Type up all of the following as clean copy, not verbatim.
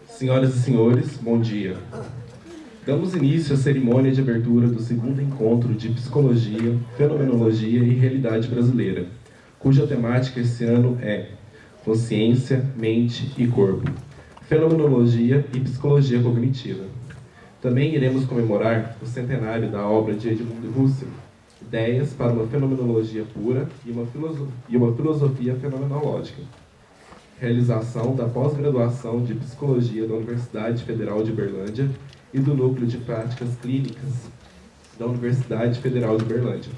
Senhoras e senhores, bom dia. Damos início à cerimônia de abertura do segundo encontro de Psicologia, Fenomenologia e Realidade Brasileira, cuja temática esse ano é Consciência, Mente e Corpo, Fenomenologia e Psicologia Cognitiva. Também iremos comemorar o centenário da obra de Edmund Husserl, Ideias para uma Fenomenologia Pura e uma Filosofia Fenomenológica, realização da pós-graduação de Psicologia da Universidade Federal de Uberlândia e do Núcleo de Práticas Clínicas da Universidade Federal de Uberlândia.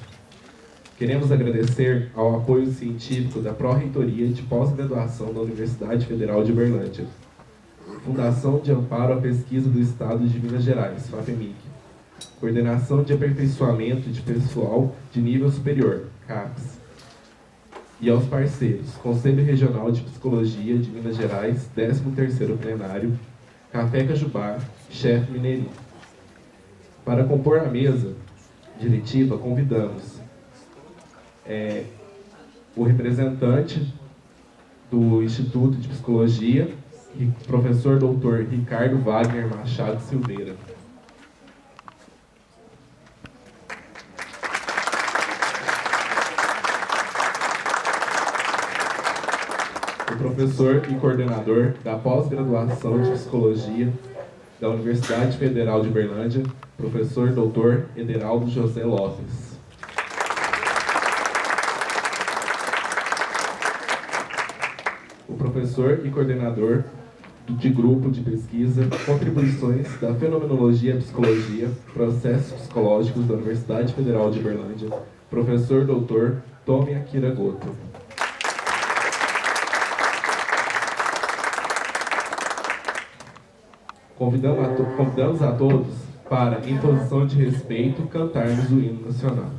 Queremos agradecer ao apoio científico da Pró-Reitoria de Pós-Graduação da Universidade Federal de Uberlândia, Fundação de Amparo à Pesquisa do Estado de Minas Gerais, FAPEMIG, Coordenação de Aperfeiçoamento de Pessoal de Nível Superior, CAPES, e aos parceiros, Conselho Regional de Psicologia de Minas Gerais, 13º Plenário, Café Cajubá, Chefe Mineirinho. Para compor a mesa diretiva, convidamos o representante do Instituto de Psicologia, professor doutor Ricardo Wagner Machado Silveira. O professor e coordenador da pós-graduação de Psicologia da Universidade Federal de Uberlândia, professor doutor Ederaldo José Lopes. O professor e coordenador de grupo de pesquisa Contribuições da Fenomenologia à Psicologia, Processos Psicológicos da Universidade Federal de Uberlândia, professor doutor Tomi Akira Goto. Convidamos a todos para, em posição de respeito, cantarmos o hino nacional.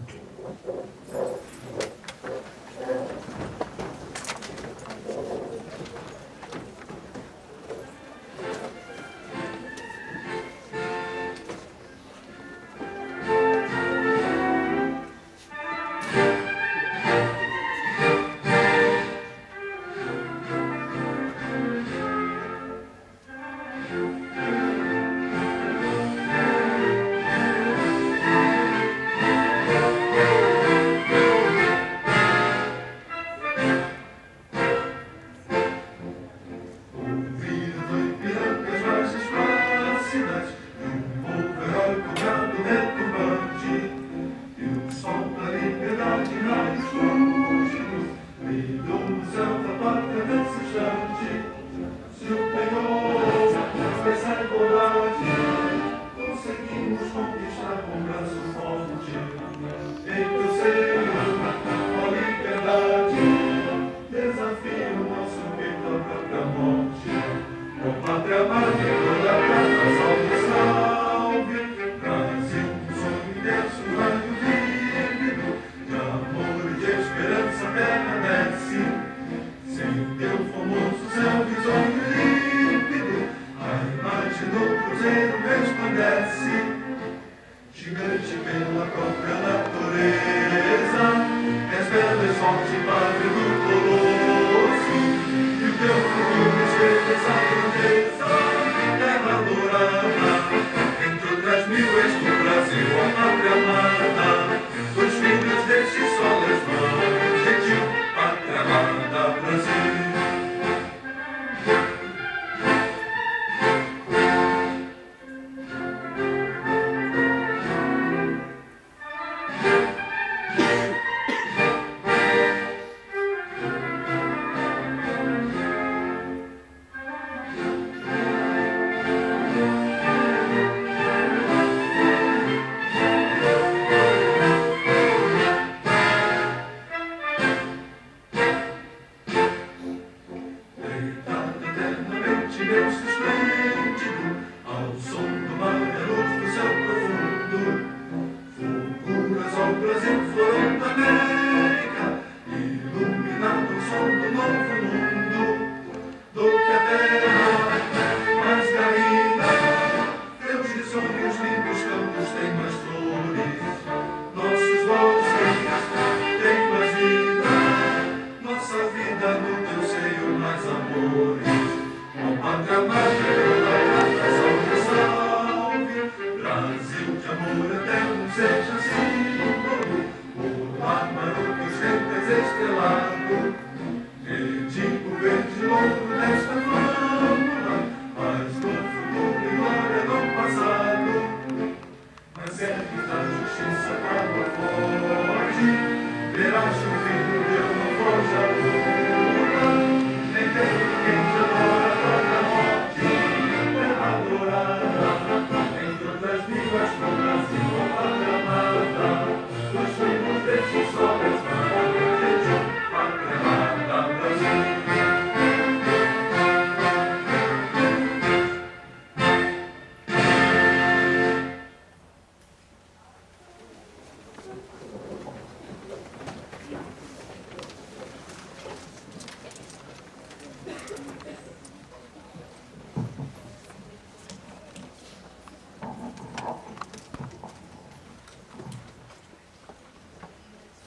seja símbolo, o lámaro dos rentes estrelado, tipo verde longo desta flâmula, mas no futuro e glória do passado, nas ervas da justiça água forte, verás o filho de eu não foge a lua, nem tem ninguém que adora a própria morte, terra adorada, entre outras vivas no Brasil, a pátria amada, os filhos destes homens vão, pátria amada, Brasil.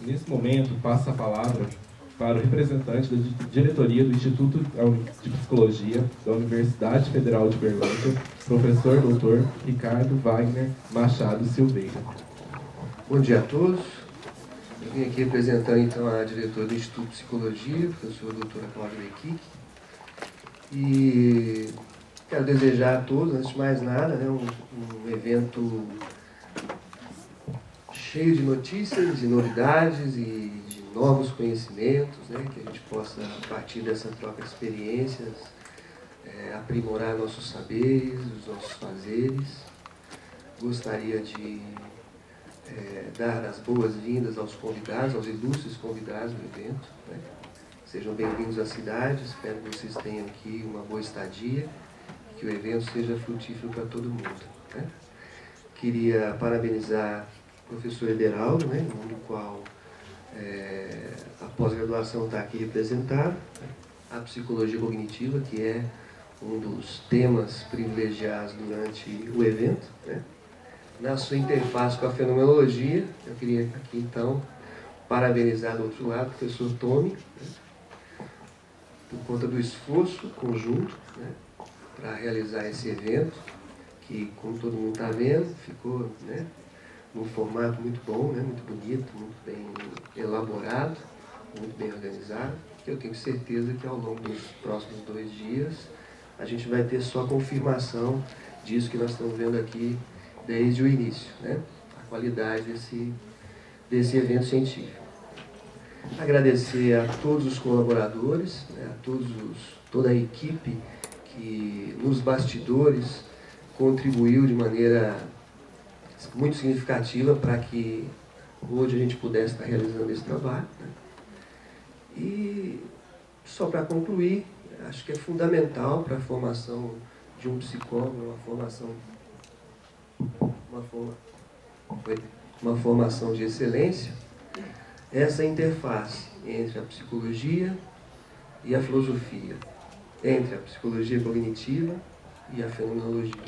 Nesse momento, passo a palavra para o representante da diretoria do Instituto de Psicologia da Universidade Federal de Uberlândia, professor Dr. Ricardo Wagner Machado Silveira. Bom dia a todos. Eu vim aqui representando então a diretora do Instituto de Psicologia, a professora doutora Cláudia Lequique, e quero desejar a todos, antes de mais nada, né, um evento cheio de notícias, de novidades e de novos conhecimentos, né, que a gente possa, a partir dessa troca de experiências, aprimorar nossos saberes, os nossos fazeres. Gostaria de dar as boas-vindas aos convidados, aos ilustres convidados do evento, né? Sejam bem-vindos à cidade, espero que vocês tenham aqui uma boa estadia, que o evento seja frutífero para todo mundo, né? Queria parabenizar o professor Ederaldo, né, no qual a pós-graduação está aqui representada, a psicologia cognitiva, que é um dos temas privilegiados durante o evento, né? Na sua interface com a fenomenologia, eu queria aqui então parabenizar do outro lado o professor Tony, né, por conta do esforço conjunto, né, para realizar esse evento, que, como todo mundo está vendo, ficou, né, num formato muito bom, né, muito bonito, muito bem elaborado, muito bem organizado, que eu tenho certeza que ao longo dos próximos 2 dias a gente vai ter só confirmação disso que nós estamos vendo aqui desde o início, né? A qualidade desse evento científico. Agradecer a todos os colaboradores, né? Toda a equipe que nos bastidores contribuiu de maneira muito significativa para que hoje a gente pudesse estar realizando esse trabalho, né? E só para concluir, acho que é fundamental para a formação de um psicólogo, uma formação de excelência, essa interface entre a psicologia e a filosofia, entre a psicologia cognitiva e a fenomenologia.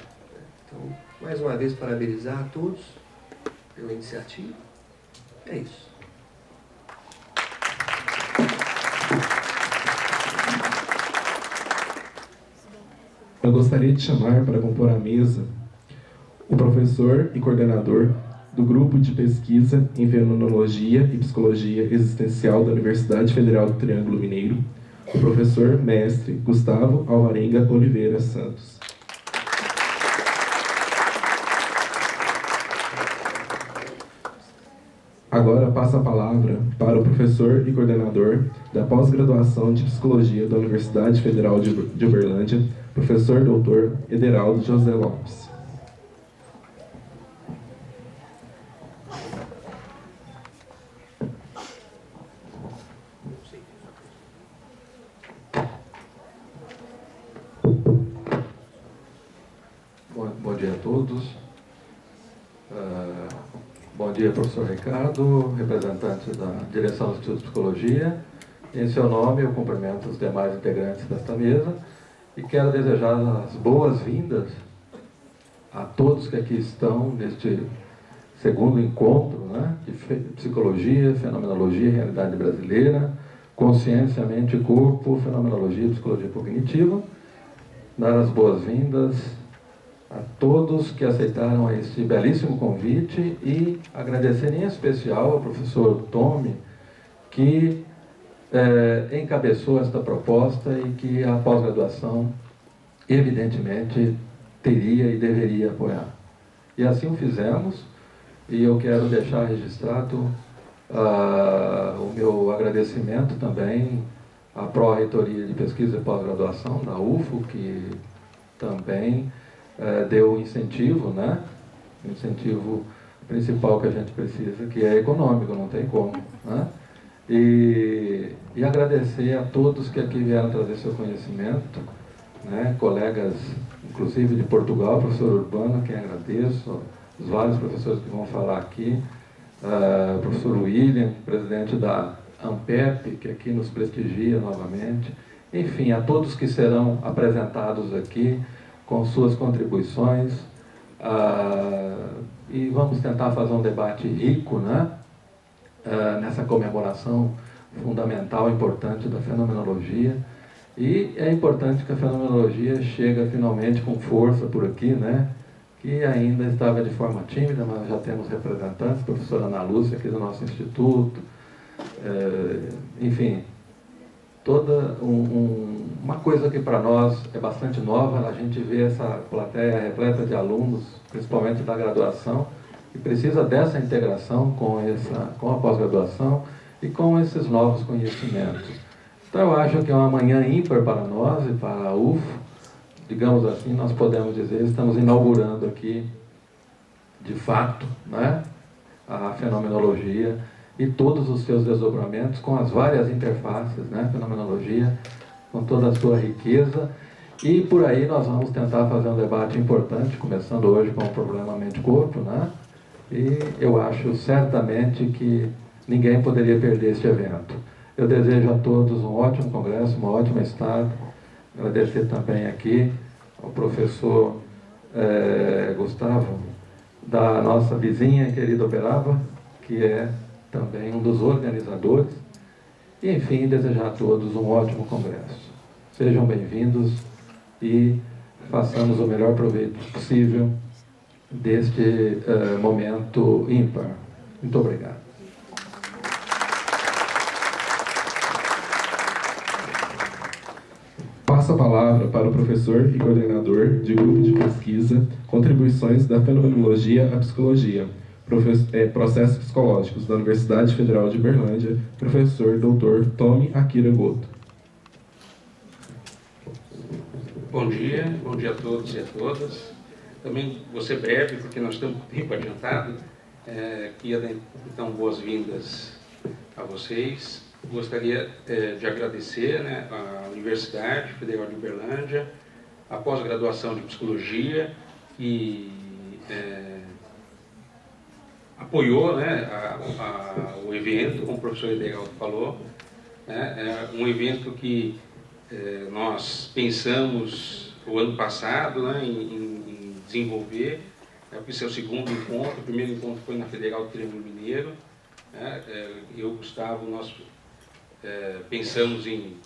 Então, mais uma vez, parabenizar a todos pela iniciativa. É isso. Eu gostaria de chamar para compor a mesa o professor e coordenador do Grupo de Pesquisa em Fenomenologia e Psicologia Existencial da Universidade Federal do Triângulo Mineiro, o professor mestre Gustavo Alvarenga Oliveira Santos. Agora passo a palavra para o professor e coordenador da pós-graduação de Psicologia da Universidade Federal de Uberlândia, professor Dr. Ederaldo José Lopes. Bom dia a todos. Bom dia, professor Ricardo, representante da direção do Instituto de Psicologia. Em seu nome, eu cumprimento os demais integrantes desta mesa e quero desejar as boas-vindas a todos que aqui estão neste segundo encontro, né, de Psicologia, Fenomenologia e Realidade Brasileira, Consciência, Mente e Corpo, Fenomenologia e Psicologia Cognitiva. Dar as boas-vindas a todos que aceitaram esse belíssimo convite e agradecer em especial ao professor Tomi, que encabeçou esta proposta e que a pós-graduação, evidentemente, teria e deveria apoiar. E assim o fizemos, e eu quero deixar registrado o meu agradecimento também à Pró-Reitoria de Pesquisa e Pós-Graduação da UFO, que também deu incentivo, né? O incentivo principal que a gente precisa, que é econômico, não tem como, né? E agradecer a todos que aqui vieram trazer seu conhecimento, né? Colegas, inclusive de Portugal, professor Urbano, a quem agradeço, os vários professores que vão falar aqui, professor William, presidente da ANPEP, que aqui nos prestigia novamente, enfim, a todos que serão apresentados aqui com suas contribuições, e vamos tentar fazer um debate rico, né? Nessa comemoração fundamental, importante da fenomenologia. E é importante que a fenomenologia chegue finalmente com força por aqui, né? Que ainda estava de forma tímida, mas já temos representantes, a professora Ana Lúcia aqui do nosso instituto, enfim, toda uma coisa que para nós é bastante nova, a gente vê essa plateia repleta de alunos, principalmente da graduação, que precisa dessa integração com a pós-graduação e com esses novos conhecimentos. Então eu acho que é uma manhã ímpar para nós e para a UFO, digamos assim, nós podemos dizer, estamos inaugurando aqui, de fato, né, a fenomenologia e todos os seus desdobramentos com as várias interfaces, né, fenomenologia, com toda a sua riqueza. E por aí nós vamos tentar fazer um debate importante, começando hoje com o problema mente-corpo, né? E eu acho certamente que ninguém poderia perder este evento. Eu desejo a todos um ótimo congresso, uma ótima estada. Agradecer também aqui ao professor Gustavo, da nossa vizinha querida Uberaba, que é também um dos organizadores. E, enfim, desejar a todos um ótimo congresso. Sejam bem-vindos e façamos o melhor proveito possível deste momento ímpar. Muito obrigado. Passo a palavra para o professor e coordenador de grupo de pesquisa Contribuições da Fenomenologia à Psicologia, Processos Psicológicos da Universidade Federal de Uberlândia, professor Dr. Tomi Akira Goto. Bom dia a todos e a todas. Também vou ser breve, porque nós estamos com o tempo adiantado. Queria dar, então, boas-vindas a vocês. Gostaria de agradecer, né, à Universidade Federal de Uberlândia, a pós-graduação de Psicologia, que apoiou, né, o evento, como o professor Edegaldo falou. É um evento que nós pensamos o ano passado, né, em desenvolver. Esse é o segundo encontro. O primeiro encontro foi na Federal do Triângulo Mineiro. Eu e o Gustavo, nós pensamos em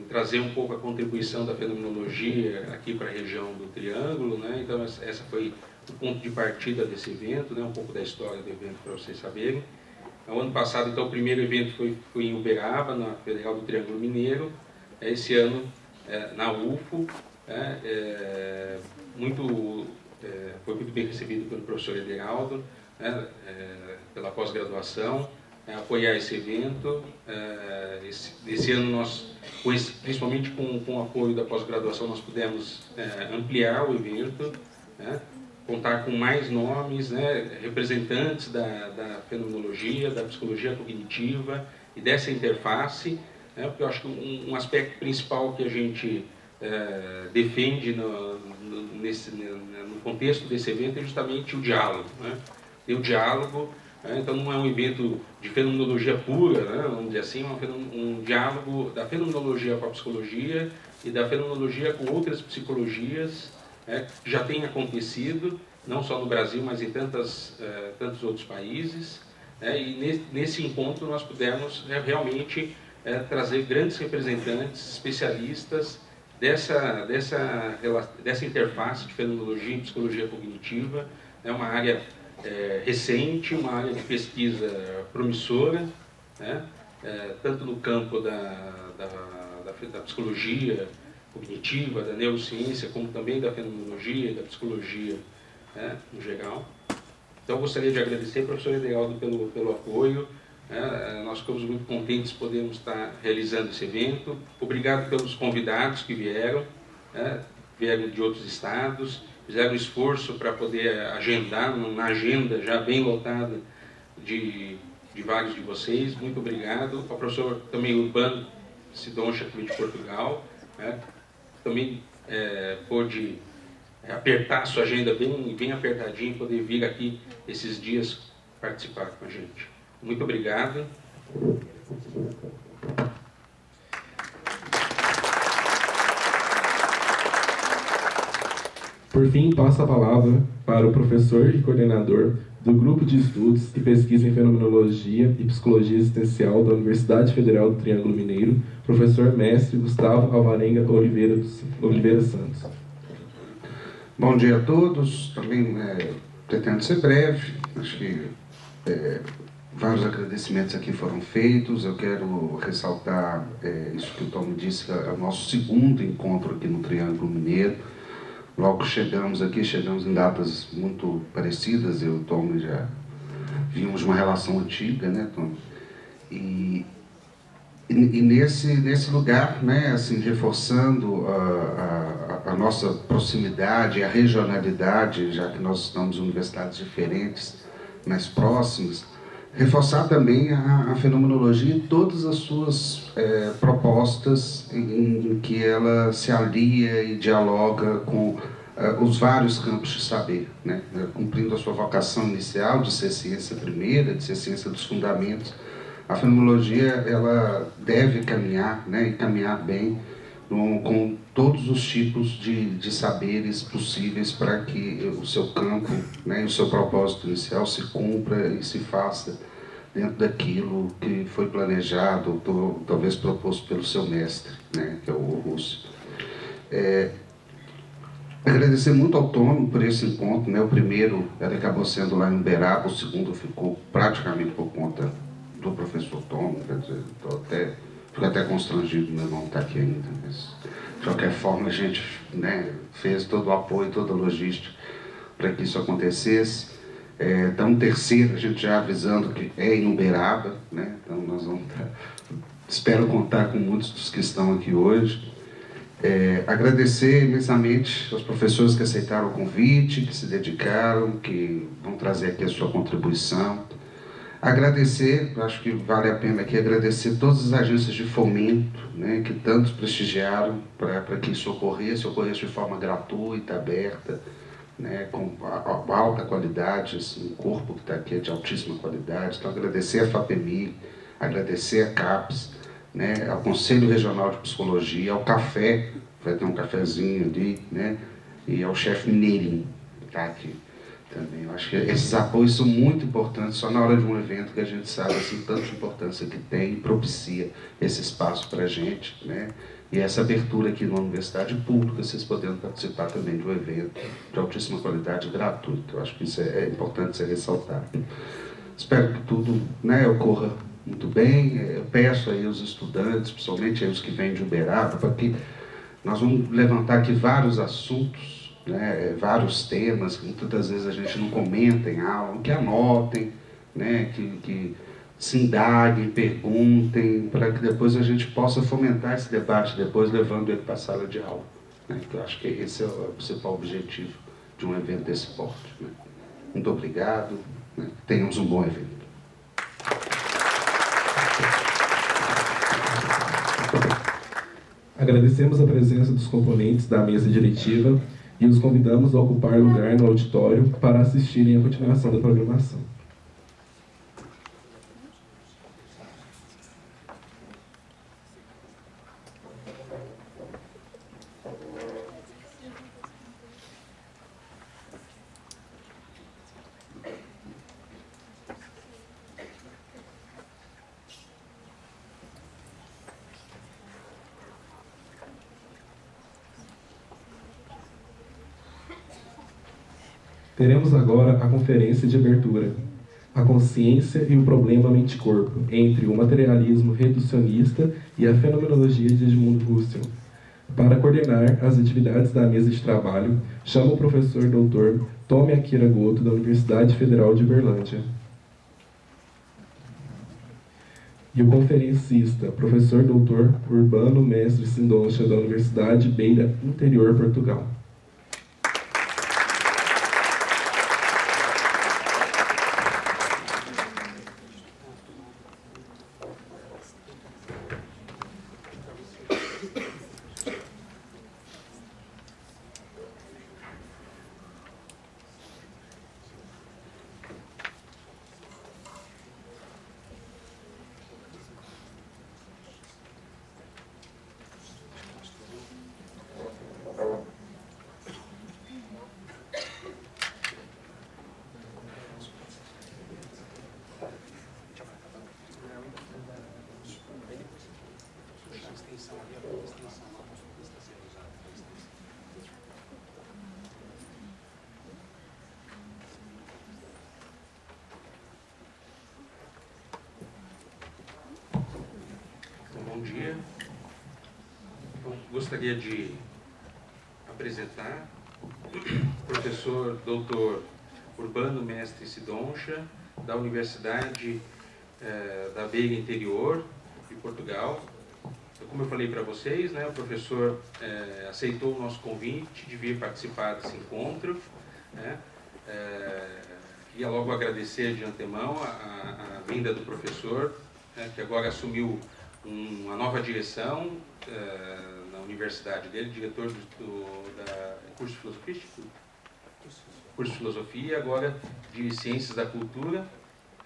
trazer um pouco a contribuição da fenomenologia aqui para a região do Triângulo, né? Então essa foi o ponto de partida desse evento, né? Um pouco da história do evento para vocês saberem. No ano passado, então, o primeiro evento foi em Uberaba, na Federal do Triângulo Mineiro. Esse ano na UFO, foi muito bem recebido pelo professor Edegaldo, né? Pela pós-graduação. Apoiar esse evento. Esse ano nós, principalmente com o apoio da pós-graduação, nós pudemos ampliar o evento, né? Contar com mais nomes, né? Representantes da fenomenologia, da psicologia cognitiva e dessa interface, né? Porque eu acho que um aspecto principal que a gente defende no contexto desse evento é justamente o diálogo, né? E o diálogo. Então não é um evento de fenomenologia pura, né, vamos dizer assim, um diálogo da fenomenologia com a psicologia e da fenomenologia com outras psicologias, que já tem acontecido, não só no Brasil, mas em tantos outros países. E nesse encontro nós pudemos realmente trazer grandes representantes, especialistas dessa interface de fenomenologia e psicologia cognitiva. É uma área recente, uma área de pesquisa promissora, né? Tanto no campo da psicologia cognitiva, da neurociência, como também da fenomenologia e da psicologia, né, no geral. Então, eu gostaria de agradecer ao professor Edealdo pelo apoio. Nós ficamos muito contentes de podermos estar realizando esse evento. Obrigado pelos convidados que vieram, vieram de outros estados, fizeram um esforço para poder agendar, na agenda já bem lotada de vários de vocês. Muito obrigado. Ao professor também Urbano Sidoncha, que veio de Portugal, também pôde apertar a sua agenda bem apertadinha e poder vir aqui esses dias participar com a gente. Muito obrigado. Por fim, passo a palavra para o professor e coordenador do Grupo de Estudos e Pesquisa em Fenomenologia e Psicologia Existencial da Universidade Federal do Triângulo Mineiro, professor mestre Gustavo Alvarenga Oliveira Santos. Bom dia a todos. Também pretendo ser breve. Acho que vários agradecimentos aqui foram feitos. Eu quero ressaltar isso que o Tom me disse, que é o nosso segundo encontro aqui no Triângulo Mineiro. Logo chegamos em datas muito parecidas. Eu e o Tom já vimos uma relação antiga, né, Tom? E nesse lugar, né, assim, reforçando a nossa proximidade, a regionalidade, já que nós estamos em universidades diferentes, mais próximas, reforçar também a fenomenologia e todas as suas propostas em que ela se alia e dialoga com os vários campos de saber, né? Cumprindo a sua vocação inicial de ser ciência primeira, de ser ciência dos fundamentos. A fenomenologia, ela deve caminhar, né, e caminhar bem com todos os tipos de saberes possíveis para que o seu campo, né, e o seu propósito inicial se cumpra e se faça dentro daquilo que foi planejado, ou talvez proposto pelo seu mestre, né, que é o Rússio. Agradecer muito ao Tom por esse encontro, né? O primeiro ele acabou sendo lá em Uberaba, o segundo ficou praticamente por conta do professor Tom, quer dizer, fico até constrangido meu irmão estar aqui ainda, mas de qualquer forma a gente, né, fez todo o apoio, toda a logística para que isso acontecesse. Então, terceiro, a gente já avisando que é em Uberaba, né? Então nós vamos espero contar com muitos dos que estão aqui hoje. Agradecer imensamente aos professores que aceitaram o convite, que se dedicaram, que vão trazer aqui a sua contribuição. Agradecer, acho que vale a pena aqui agradecer todas as agências de fomento, né, que tantos prestigiaram para que isso ocorresse de forma gratuita, aberta, né, com alta qualidade, assim, o corpo que está aqui é de altíssima qualidade. Então, agradecer a FAPEMIG, agradecer a CAPES, né, ao Conselho Regional de Psicologia, ao Café, vai ter um cafezinho ali, né, e ao chefe Mineirinho, que está aqui também. Eu acho que esses apoios são muito importantes, só na hora de um evento que a gente sabe assim, tanta importância que tem e propicia esse espaço para a gente, né, e essa abertura aqui na universidade pública, vocês podendo participar também de um evento de altíssima qualidade gratuito. Eu acho que isso é importante ser ressaltado. Espero que tudo, né, ocorra muito bem. Eu peço aí aos estudantes, principalmente aí os que vêm de Uberaba, para que nós vamos levantar aqui vários assuntos, né, vários temas que muitas das vezes a gente não comenta em aula, que anotem, né, que se indaguem, perguntem, para que depois a gente possa fomentar esse debate, depois levando ele para a sala de aula, né, que eu acho que esse é o principal objetivo de um evento desse porte, né. Muito obrigado, né, tenhamos um bom evento. Agradecemos a presença dos componentes da mesa diretiva e os convidamos a ocupar lugar no auditório para assistirem à continuação da programação. Teremos agora a conferência de abertura, a consciência e o problema mente-corpo, entre o materialismo reducionista e a fenomenologia de Edmundo Husserl. Para coordenar as atividades da mesa de trabalho, chamo o professor Dr. Tomi Akira Goto, da Universidade Federal de Uberlândia. E o conferencista, professor Dr. Urbano Mestre Sindoncha, da Universidade Beira Interior, Portugal. Bom dia. Então, gostaria de apresentar o professor Dr. Urbano Mestre Sindoncha, da Universidade da Beira Interior de Portugal. Como eu falei para vocês, né, o professor aceitou o nosso convite de vir participar desse encontro, né. Queria logo agradecer de antemão a vinda do professor, que agora assumiu uma nova direção na universidade dele, diretor da curso de filosofia, curso de filosofia, agora de ciências da cultura.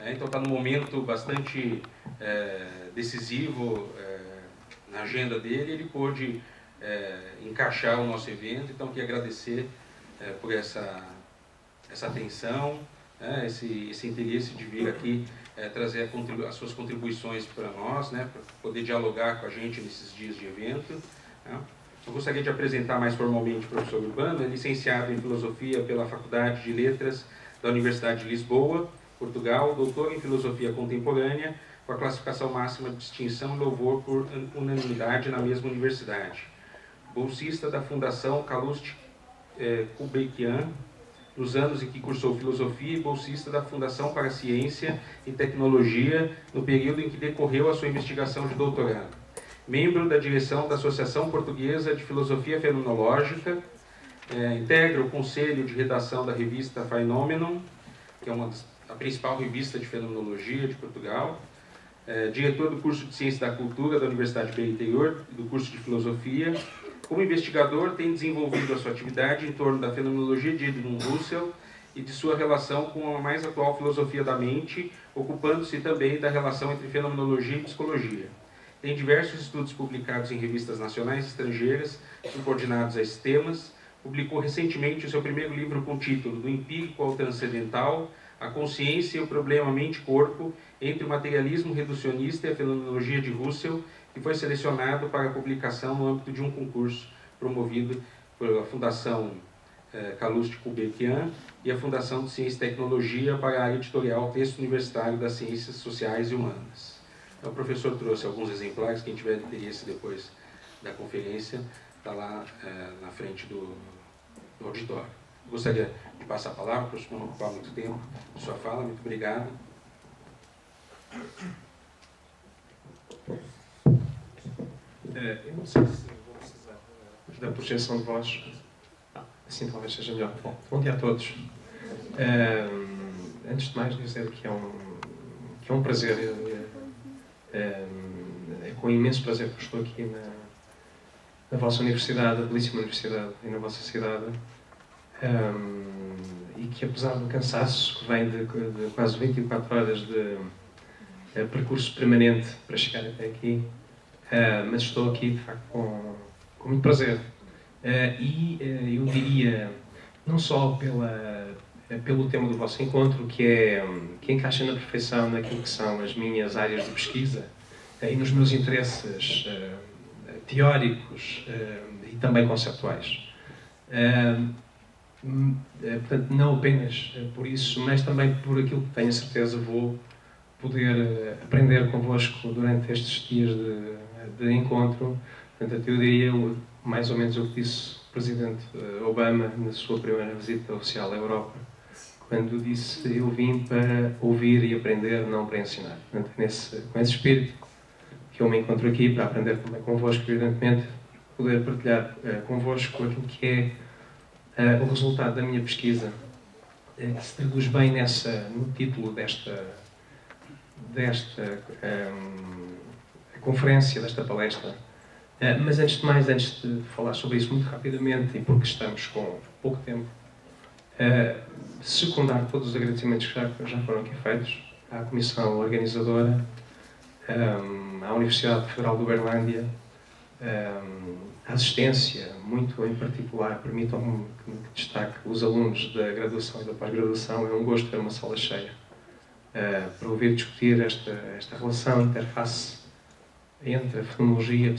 Então está num momento bastante decisivo na agenda dele. Ele pôde encaixar o nosso evento, então queria agradecer por essa atenção, esse interesse de vir aqui trazer as suas contribuições para nós, né, para poder dialogar com a gente nesses dias de evento. Eu gostaria de apresentar mais formalmente o professor Urbano. É licenciado em Filosofia pela Faculdade de Letras da Universidade de Lisboa, Portugal, doutor em Filosofia Contemporânea, com a classificação máxima de distinção e louvor por unanimidade na mesma universidade. Bolsista da Fundação Calouste Gulbenkian, nos anos em que cursou filosofia, e bolsista da Fundação para a Ciência e Tecnologia, no período em que decorreu a sua investigação de doutorado. Membro da direção da Associação Portuguesa de Filosofia Fenomenológica, integra o conselho de redação da revista Phenomenon, que é a principal revista de fenomenologia de Portugal, diretor do curso de Ciência da Cultura da Universidade Beira Interior e do curso de Filosofia. Como investigador, tem desenvolvido a sua atividade em torno da fenomenologia de Edmund Husserl e de sua relação com a mais atual filosofia da mente, ocupando-se também da relação entre fenomenologia e psicologia. Tem diversos estudos publicados em revistas nacionais e estrangeiras, subordinados a esses temas. Publicou recentemente o seu primeiro livro com o título Do Empírico ao Transcendental, a consciência e o problema mente-corpo, entre o materialismo reducionista e a fenomenologia de Husserl, que foi selecionado para publicação no âmbito de um concurso promovido pela Fundação Calouste Gulbenkian e a Fundação de Ciência e Tecnologia para a área editorial Texto Universitário das Ciências Sociais e Humanas. Então, o professor trouxe alguns exemplares. Quem tiver interesse depois da conferência está lá na frente do auditório. Gostaria de passar a palavra, para não ocupar muito tempo de sua fala. Muito obrigado. Eu não sei se vou precisar da projeção de voz. Assim talvez seja melhor. Bom dia a todos. Antes de mais dizer que é um prazer, é com imenso prazer que estou aqui na vossa universidade, a belíssima universidade, e na vossa cidade, e que apesar do cansaço que vem de quase 24 horas de percurso permanente para chegar até aqui, mas estou aqui de facto com muito prazer. Eu diria, não só pelo tema do vosso encontro, que encaixa na perfeição naquilo que são as minhas áreas de pesquisa e nos meus interesses teóricos e também conceptuais. Portanto, não apenas por isso, mas também por aquilo que tenho a certeza vou poder aprender convosco durante estes dias de encontro. Portanto, eu diria mais ou menos o que disse o Presidente Obama na sua primeira visita oficial à Europa, quando disse: eu vim para ouvir e aprender, não para ensinar. Portanto, com esse espírito que eu me encontro aqui, para aprender também convosco, evidentemente, poder partilhar convosco aquilo que é o resultado da minha pesquisa, que se traduz bem no título desta conferência, desta palestra. Mas antes de mais, antes de falar sobre isso muito rapidamente, e porque estamos com pouco tempo, secundar todos os agradecimentos que já foram aqui feitos à Comissão Organizadora, à Universidade Federal de Uberlândia, a assistência, muito em particular, permitam-me que destaque os alunos da graduação e da pós-graduação. É um gosto ter uma sala cheia para ouvir discutir esta relação, interface entre a fenomenologia e a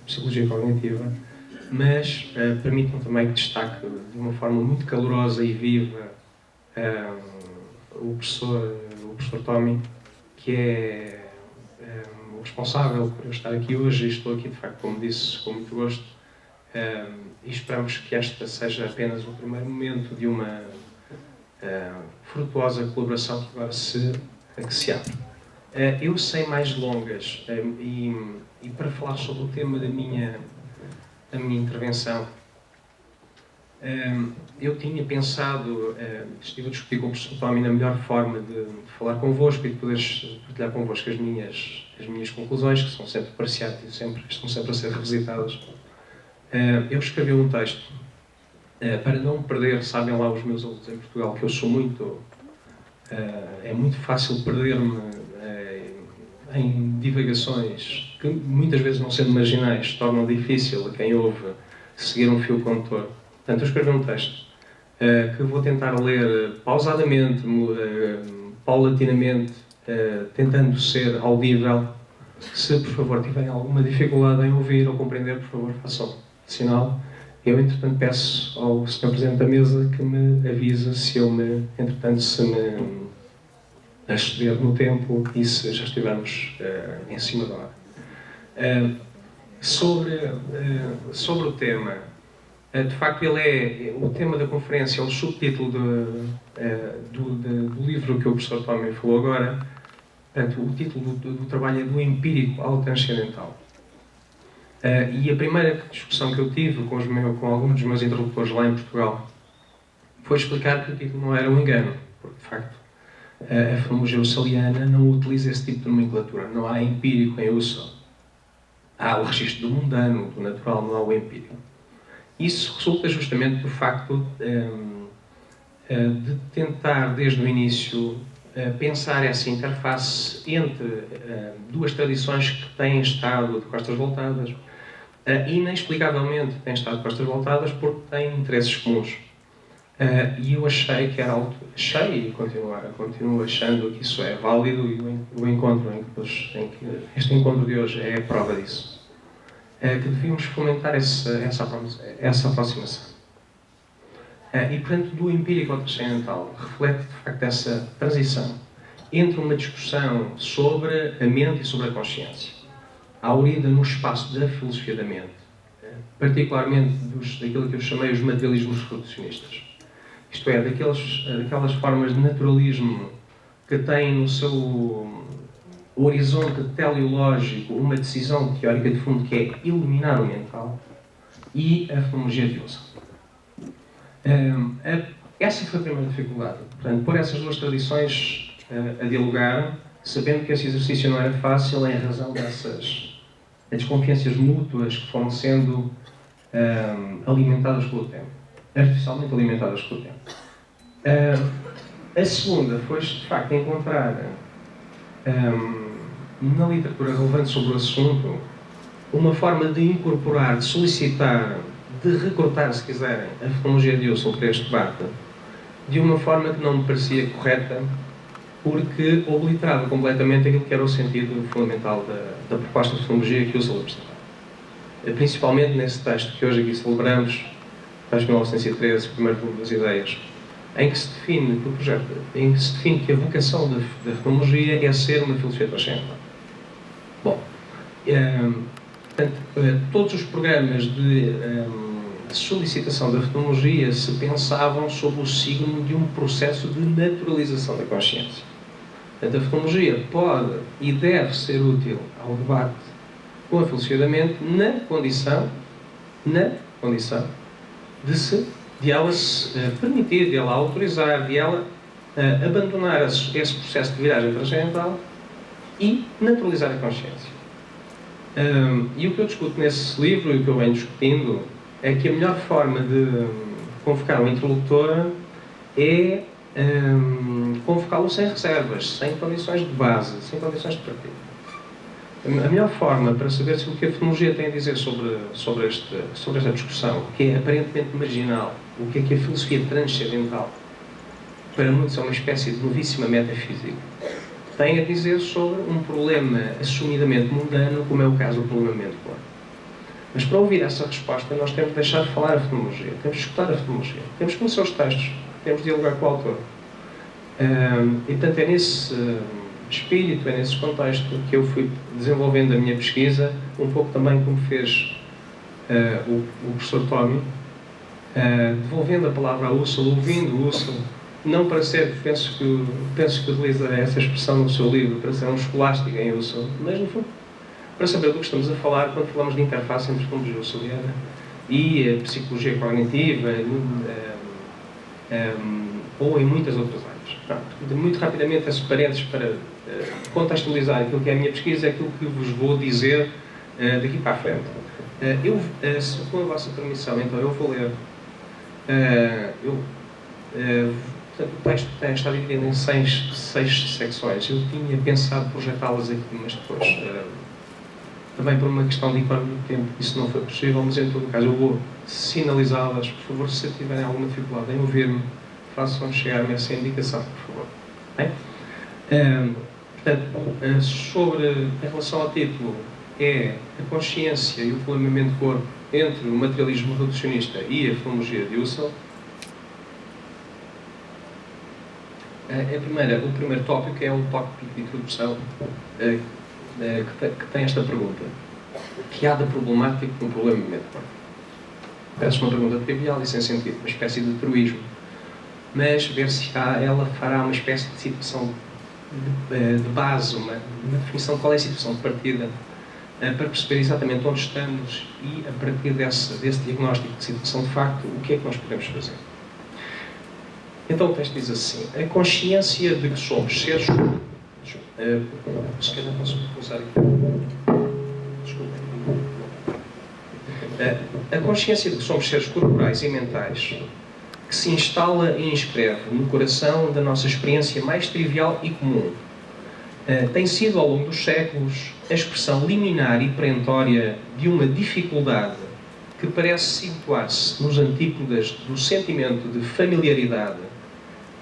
psicologia cognitiva, mas permitam também que destaque de uma forma muito calorosa e viva o professor Tommy, que é o responsável por eu estar aqui hoje, e estou aqui, de facto, como disse, com muito gosto, e esperamos que esta seja apenas o primeiro momento de uma frutuosa colaboração que agora se abre. Eu, sem mais delongas, e para falar sobre o tema da minha intervenção, eu tinha pensado, estive a discutir com o professor Tommy na melhor forma de falar convosco e de poder partilhar convosco as minhas conclusões, que são sempre parciais e estão sempre a ser revisitadas. Eu escrevi um texto para não perder, sabem lá os meus alunos em Portugal, que eu sou muito... é muito fácil perder-me em divagações que muitas vezes, não sendo marginais, tornam difícil a quem ouve seguir um fio condutor. Portanto, eu escrevi um texto que vou tentar ler pausadamente, paulatinamente, tentando ser audível. Se, por favor, tiverem alguma dificuldade em ouvir ou compreender, por favor, façam sinal. Eu, entretanto, peço ao Sr. Presidente da Mesa que me avise se me exceder no tempo e se já estivermos em cima da hora. Sobre o tema, de facto, o tema da conferência é o subtítulo do livro que o professor Tommy falou agora. Portanto, o título do trabalho é Do Empírico ao Transcendental. E a primeira discussão que eu tive com alguns dos meus interlocutores lá em Portugal foi explicar que o título não era um engano, porque, de facto, a fenomenologia husserliana não utiliza esse tipo de nomenclatura. Não há empírico em Husserl. Há o registro do mundano, do natural, não há o empírico. Isso resulta justamente do facto de tentar, desde o início, pensar essa interface entre duas tradições que têm estado de costas voltadas, inexplicavelmente têm estado de costas voltadas porque têm interesses comuns. E eu achei que era achei e continuo achando que isso é válido, e o encontro este encontro de hoje é a prova disso. Que devíamos fomentar essa aproximação. E, portanto, do empírico ao transcendental reflete, de facto, essa transição entre uma discussão sobre a mente e sobre a consciência, aurida no espaço da filosofia da mente, particularmente daquilo que eu chamei os materialismos reducionistas. Isto é, daquelas formas de naturalismo que têm no seu horizonte teleológico uma decisão teórica de fundo que é eliminar o mental, e a fenomenologia de Husserl. Essa foi a primeira dificuldade. Portanto, pôr essas duas tradições a dialogar, sabendo que esse exercício não era fácil em razão dessas desconfianças mútuas que foram sendo alimentadas pelo tempo, artificialmente alimentadas pelo tempo. A segunda foi, de facto, encontrar na literatura relevante sobre o assunto uma forma de incorporar, de solicitar, de recrutar, se quiserem, a fenomenologia de Husserl para este debate, de uma forma que não me parecia correta, porque obliterava completamente aquilo que era o sentido fundamental da proposta de fenomenologia que Husserl apresentava. Principalmente nesse texto que hoje aqui celebramos, acho que 1913, o primeiro volume das ideias, em que se define que o projeto, em que se define que a vocação da fenomenologia é ser uma filosofia transcendental. Bom, portanto, todos os programas de solicitação da fenomenologia se pensavam sob o signo de um processo de naturalização da consciência. Portanto, a fenomenologia pode e deve ser útil ao debate com a filosofia da mente na condição de ela se permitir, de ela autorizar, de ela abandonar esse processo de viragem transcendental e naturalizar a consciência. E o que eu discuto nesse livro e o que eu venho discutindo é que a melhor forma de convocar um interlocutor é convocá-lo sem reservas, sem condições de base, sem condições de partida. A melhor forma para saber se o que a fenomenologia tem a dizer sobre esta discussão, que é aparentemente marginal, o que é a filosofia transcendental, para muitos é uma espécie de novíssima metafísica, tem a dizer sobre um problema assumidamente mundano, como é o caso do problema mente-corpo. Mas para ouvir essa resposta, nós temos de deixar de falar a fenomenologia, temos de escutar a fenomenologia, temos de conhecer os textos, temos de dialogar com o autor. E, portanto, é nesse espírito, é nesse contexto que eu fui desenvolvendo a minha pesquisa, um pouco também como fez o professor Tommy, devolvendo a palavra a Husserl, ouvindo Husserl, não para ser, penso que utiliza essa expressão no seu livro, para ser um escolástico em Husserl, mas no fundo, para saber do que estamos a falar quando falamos de interface entre fenomenologia husserliana e a psicologia cognitiva, ou em muitas outras áreas. Pronto, muito rapidamente, esses parênteses para contextualizar aquilo que é a minha pesquisa, é aquilo que vos vou dizer daqui para a frente. Se com a vossa permissão, então eu vou ler. Portanto, o texto está dividido em seis secções. Eu tinha pensado projetá-las aqui, mas depois, também por uma questão de economia de tempo, isso não foi possível, mas em todo caso eu vou sinalizá-las. Por favor, se tiverem alguma dificuldade em ouvir-me, façam chegar-me essa indicação, por favor. Bem? Portanto, em relação ao título, é a consciência e o problema mente-corpo entre o materialismo reducionista e a fenomenologia de Husserl. O primeiro tópico é um tópico de introdução que tem esta pergunta: que há de problemático no problema mente-corpo? Parece uma pergunta trivial e sem sentido, uma espécie de truísmo, mas ver se ela fará uma espécie de situação de base, uma definição de qual é a situação de partida, para perceber exatamente onde estamos e, a partir desse diagnóstico de situação de facto, o que é que nós podemos fazer. Então o texto diz assim: a consciência de que somos seres... se calhar posso usar aqui. Desculpem. A consciência de que somos seres corporais e mentais, que se instala e inscreve no coração da nossa experiência mais trivial e comum, tem sido ao longo dos séculos a expressão liminar e perentória de uma dificuldade que parece situar-se nos antípodas do sentimento de familiaridade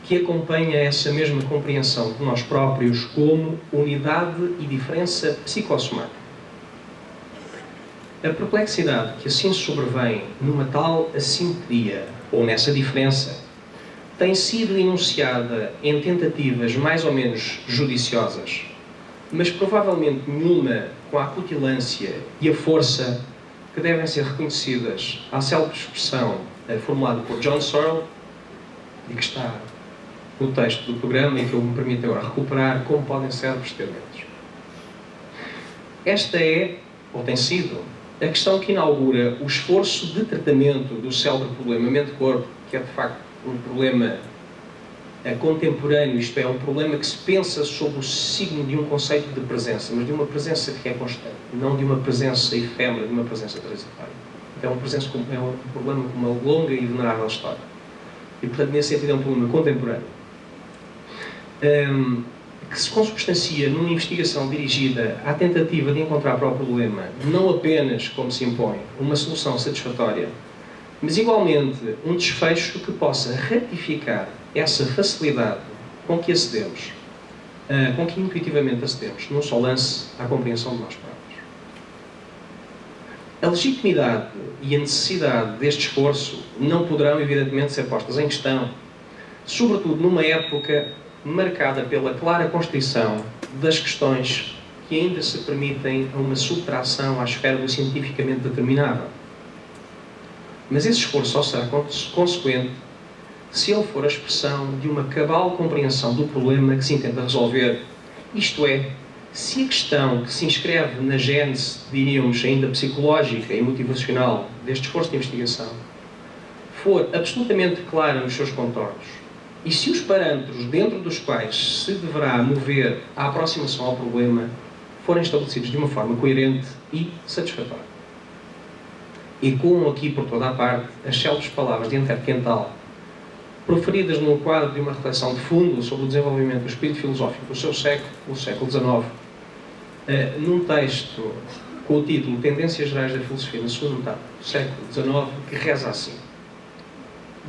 que acompanha essa mesma compreensão de nós próprios como unidade e diferença psicossomática. A perplexidade que assim sobrevém numa tal assimetria, ou nessa diferença, tem sido enunciada em tentativas mais ou menos judiciosas, mas provavelmente nenhuma com a acutilância e a força que devem ser reconhecidas à célebre expressão formulada por John Searle, e que está no texto do programa e que eu me permito agora recuperar, como podem ser procedimentos. Esta é, ou tem sido, a questão que inaugura o esforço de tratamento do célebre problema mente-corpo, que é de facto um problema contemporâneo, isto é, um problema que se pensa sob o signo de um conceito de presença, mas de uma presença que é constante, não de uma presença efêmera, de uma presença transitória. Então é um problema com uma longa e venerável história. E, portanto, nesse sentido é um problema contemporâneo, que se consubstancia numa investigação dirigida à tentativa de encontrar para o problema, não apenas, como se impõe, uma solução satisfatória, mas igualmente um desfecho que possa ratificar essa facilidade com que acedemos, com que intuitivamente acedemos, num só lance, à compreensão de nós próprios. A legitimidade e a necessidade deste esforço não poderão, evidentemente, ser postas em questão, sobretudo numa época marcada pela clara constrição das questões que ainda se permitem a uma subtração à esfera do cientificamente determinável. Mas esse esforço só será consequente se ele for a expressão de uma cabal compreensão do problema que se intenta resolver. Isto é, se a questão que se inscreve na gênese, diríamos, ainda psicológica e motivacional deste esforço de investigação for absolutamente clara nos seus contornos, e se os parâmetros dentro dos quais se deverá mover a aproximação ao problema forem estabelecidos de uma forma coerente e satisfatória. Ecoam aqui por toda a parte as célebres palavras de Antero Quental, proferidas num quadro de uma reflexão de fundo sobre o desenvolvimento do espírito filosófico do seu século, o século XIX, num texto com o título Tendências Gerais da Filosofia na segunda metade do século XIX, que reza assim: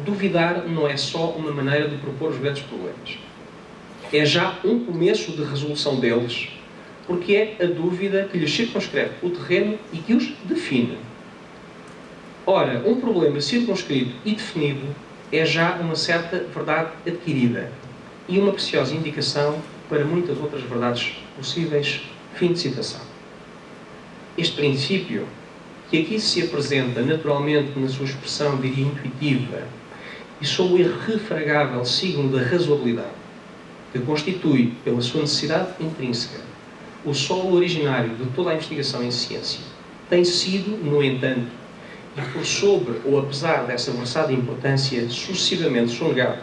duvidar não é só uma maneira de propor os grandes problemas. É já um começo de resolução deles, porque é a dúvida que lhes circunscreve o terreno e que os define. Ora, um problema circunscrito e definido é já uma certa verdade adquirida e uma preciosa indicação para muitas outras verdades possíveis. Fim de citação. Este princípio, que aqui se apresenta naturalmente na sua expressão, diria, intuitiva, e sob o irrefragável signo da razoabilidade, que constitui, pela sua necessidade intrínseca, o solo originário de toda a investigação em ciência, tem sido, no entanto, e por sobre ou apesar dessa versada importância, sucessivamente sonegado,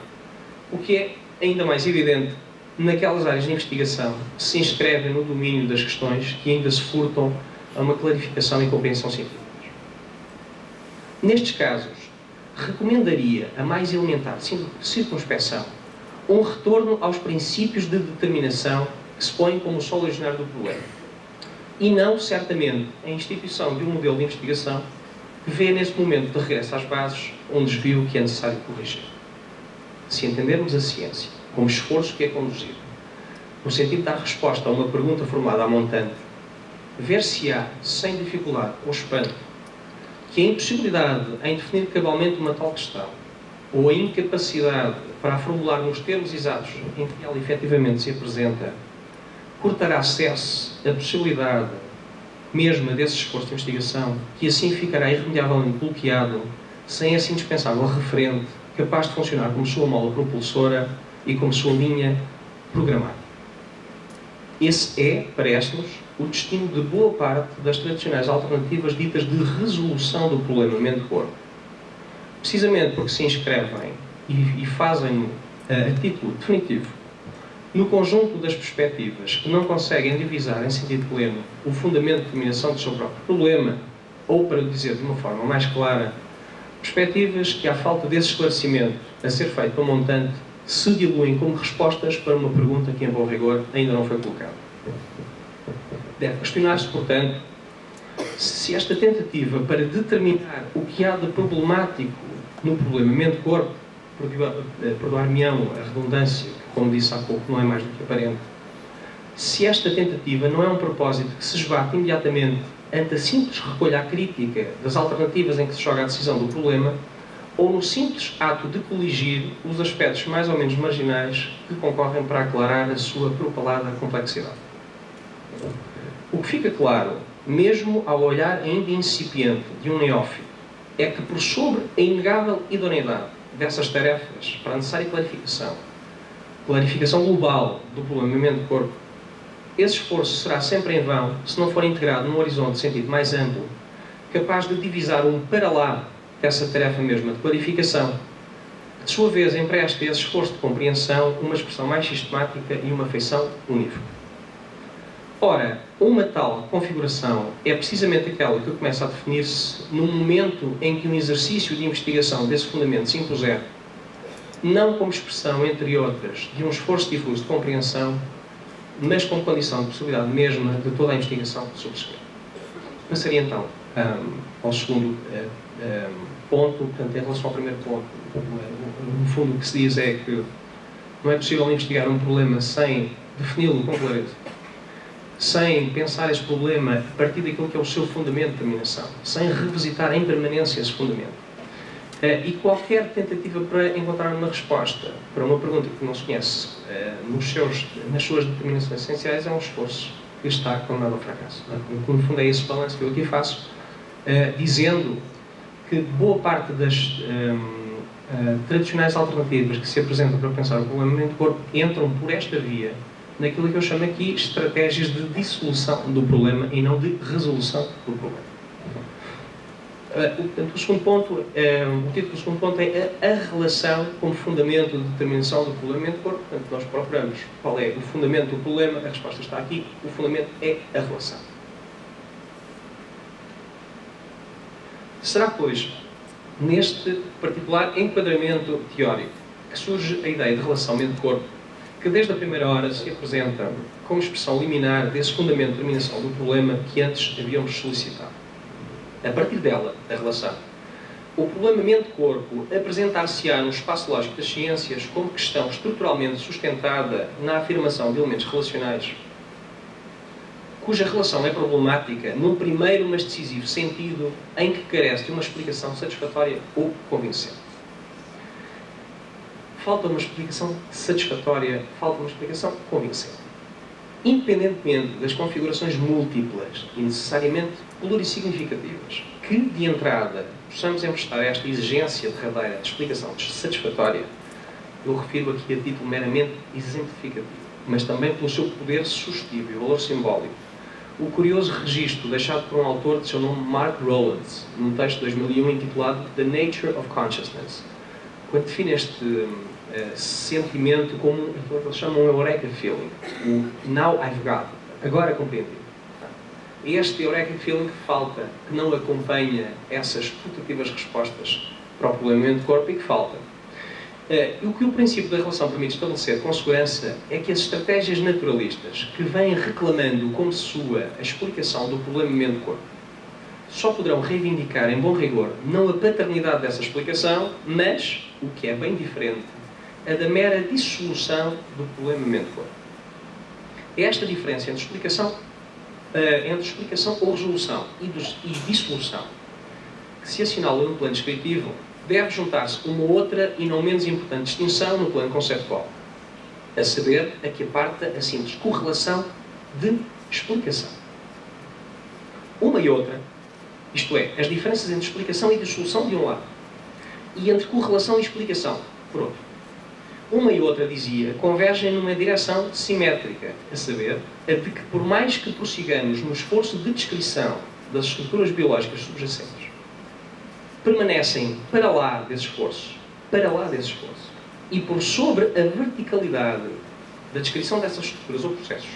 o que é ainda mais evidente naquelas áreas de investigação que se inscrevem no domínio das questões que ainda se furtam a uma clarificação e compreensão científicas. Nestes casos, recomendaria a mais elementar circunspeção um retorno aos princípios de determinação que se põem como o solo originário do problema, e não, certamente, a instituição de um modelo de investigação que vê nesse momento de regresso às bases um desvio que é necessário corrigir. Se entendermos a ciência como esforço que é conduzido no sentido de dar resposta a uma pergunta formada a montante, ver-se-á, sem dificuldade ou espanto, que a impossibilidade em definir cabalmente uma tal questão, ou a incapacidade para a formular nos termos exatos em que ela efetivamente se apresenta, cortará cesse a possibilidade mesma desse esforço de investigação, que assim ficará irremediavelmente bloqueado, sem esse indispensável referente capaz de funcionar como sua mola propulsora e como sua linha programada. Esse é, parece-nos, o destino de boa parte das tradicionais alternativas ditas de resolução do problema mente-corpo. Precisamente porque se inscrevem e fazem a título definitivo no conjunto das perspectivas que não conseguem divisar em sentido pleno o fundamento de determinação do seu próprio problema, ou, para dizer de uma forma mais clara, perspectivas que, à falta desse esclarecimento a ser feito ao montante, se diluem como respostas para uma pergunta que, em bom rigor, ainda não foi colocada. Deve questionar-se, portanto, se esta tentativa para determinar o que há de problemático no problema mente-corpo, perdoar-me-ão a redundância, que, como disse há pouco, não é mais do que aparente, se esta tentativa não é um propósito que se esbate imediatamente ante a simples recolha crítica das alternativas em que se joga a decisão do problema, ou no simples ato de coligir os aspectos mais ou menos marginais que concorrem para aclarar a sua propalada complexidade. O que fica claro, mesmo ao olhar ainda incipiente de um neófito, é que por sobre a inegável idoneidade dessas tarefas para a necessária clarificação global do problema mente-corpo, esse esforço será sempre em vão se não for integrado num horizonte de sentido mais amplo, capaz de divisar um para lá dessa tarefa mesma de clarificação, que de sua vez empresta a esse esforço de compreensão uma expressão mais sistemática e uma feição unívoca. Ora, uma tal configuração é precisamente aquela que começa a definir-se no momento em que um exercício de investigação desse fundamento se impuser, não como expressão, entre outras, de um esforço difuso de compreensão, mas como condição de possibilidade mesma de toda a investigação subsequente. Passaria então ao segundo ponto, portanto, em relação ao primeiro ponto, no fundo o que se diz é que não é possível investigar um problema sem defini-lo com clareza. sem pensar esse problema a partir daquilo que é o seu fundamento de determinação, sem revisitar em permanência esse fundamento. E qualquer tentativa para encontrar uma resposta para uma pergunta que não se conhece nas suas determinações essenciais é um esforço que está condenado ao fracasso. No fundo é esse balanço que eu aqui faço, dizendo que boa parte das tradicionais alternativas que se apresentam para pensar o problema do corpo entram por esta via naquilo que eu chamo aqui estratégias de dissolução do problema e não de resolução do problema. Portanto, o título do segundo ponto é a relação como fundamento de determinação do problema do corpo. Portanto, nós procuramos qual é o fundamento do problema, a resposta está aqui, o fundamento é a relação. Será, pois, neste particular enquadramento teórico que surge a ideia de relação mente-corpo, que desde a primeira hora se apresenta como expressão liminar desse fundamento de determinação do problema que antes havíamos solicitado. A partir dela, a relação, o problema mente-corpo apresentar-se-á no espaço lógico das ciências como questão estruturalmente sustentada na afirmação de elementos relacionais, cuja relação é problemática num primeiro mas decisivo sentido em que carece de uma explicação satisfatória ou convincente. Falta uma explicação satisfatória, falta uma explicação convincente. Independentemente das configurações múltiplas e necessariamente plurissignificativas que, de entrada, possamos emprestar a esta exigência derradeira de explicação satisfatória, eu refiro aqui a título meramente exemplificativo, mas também pelo seu poder sugestivo e valor simbólico, o curioso registro deixado por um autor de seu nome Mark Rowlands, num texto de 2001 intitulado The Nature of Consciousness, quando define este sentimento como o que eles chamam um Eureka Feeling, o Now I've Got, agora compreendi. Este Eureka Feeling que falta, que não acompanha essas putativas respostas para o problema do corpo e que falta. E o que o princípio da relação permite estabelecer com segurança é que as estratégias naturalistas que vêm reclamando como sua a explicação do problema mente-corpo só poderão reivindicar em bom rigor não a paternidade dessa explicação, mas, o que é bem diferente, a da mera dissolução do problema mente-corpo. É esta diferença entre explicação ou resolução e dissolução que se assinala no plano descritivo deve juntar-se uma outra e não menos importante distinção no plano conceptual, a saber, a que aparta a simples correlação de explicação. Uma e outra, isto é, as diferenças entre explicação e dissolução de um lado, e entre correlação e explicação, por outro. Uma e outra, dizia, convergem numa direção simétrica, a saber, a de que por mais que prossigamos no esforço de descrição das estruturas biológicas subjacentes, permanecem para lá desse esforço, e por sobre a verticalidade da descrição dessas estruturas ou processos,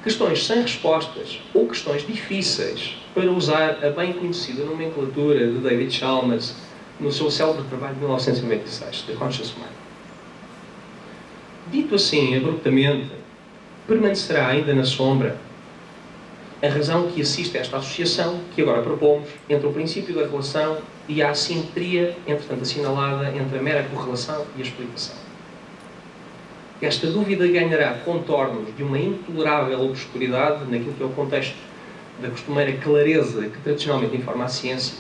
questões sem respostas ou questões difíceis, para usar a bem conhecida nomenclatura de David Chalmers no seu célebre trabalho de 1996, The Conscious Mind. Dito assim, abruptamente, permanecerá ainda na sombra a razão que assiste a esta associação que agora propomos entre o princípio da relação e a assimetria, entretanto assinalada, entre a mera correlação e a explicação. Esta dúvida ganhará contornos de uma intolerável obscuridade naquilo que é o contexto da costumeira clareza que tradicionalmente informa a ciência,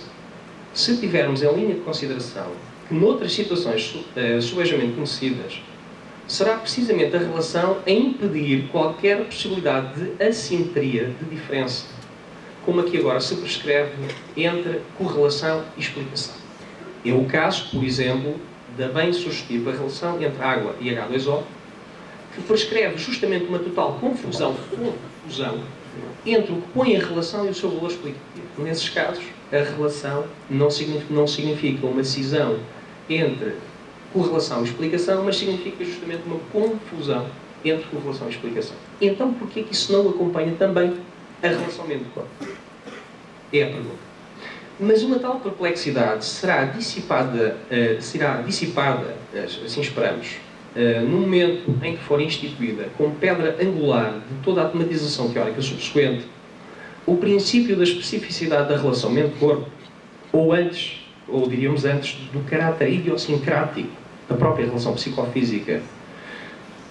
se tivermos em linha de consideração que noutras situações subejamente conhecidas será precisamente a relação a impedir qualquer possibilidade de assimetria, de diferença, como aqui agora se prescreve entre correlação e explicação. É o caso, por exemplo, da bem sugestiva relação entre água e H2O, que prescreve justamente uma total confusão entre o que põe a relação e o seu valor explicativo. Nesses casos, a relação não significa uma decisão entre correlação e explicação, mas significa justamente uma confusão entre correlação e explicação. Então, porquê que isso não acompanha também a relação mente-corpo? É a pergunta. Mas uma tal perplexidade será dissipada, assim esperamos, no momento em que for instituída como pedra angular de toda a tematização teórica subsequente o princípio da especificidade da relação mente-corpo, ou diríamos antes, do caráter idiosincrático da própria relação psicofísica,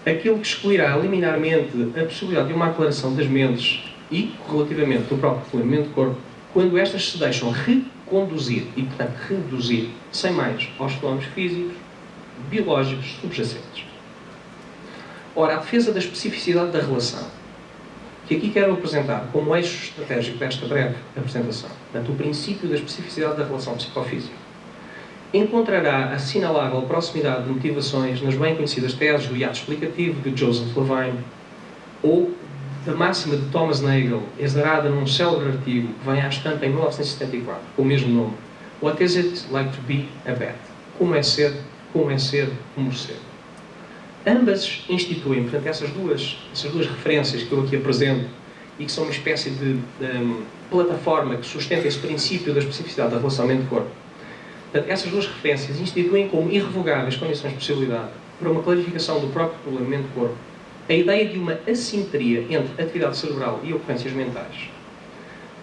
aquilo que excluirá liminarmente a possibilidade de uma aclaração das mentes e, relativamente do próprio regulamento do corpo, quando estas se deixam reconduzir e, portanto, reduzir, sem mais, aos fenómenos físicos, biológicos subjacentes. Ora, a defesa da especificidade da relação, que aqui quero apresentar como eixo estratégico desta breve apresentação, portanto, o princípio da especificidade da relação psicofísica, encontrará assinalável proximidade de motivações nas bem conhecidas teses do hiato explicativo de Joseph Levine ou da máxima de Thomas Nagel, exarada num célebre artigo que vem à estampa em 1974, com o mesmo nome, What is it like to be a bat? Como é ser um morcego? Ambas instituem, portanto, essas duas referências que eu aqui apresento e que são uma espécie de plataforma que sustenta esse princípio da especificidade da relação mente-corpo. Portanto, essas duas referências instituem como irrevogáveis condições de possibilidade para uma clarificação do próprio problema mente-corpo a ideia de uma assimetria entre atividade cerebral e ocorrências mentais.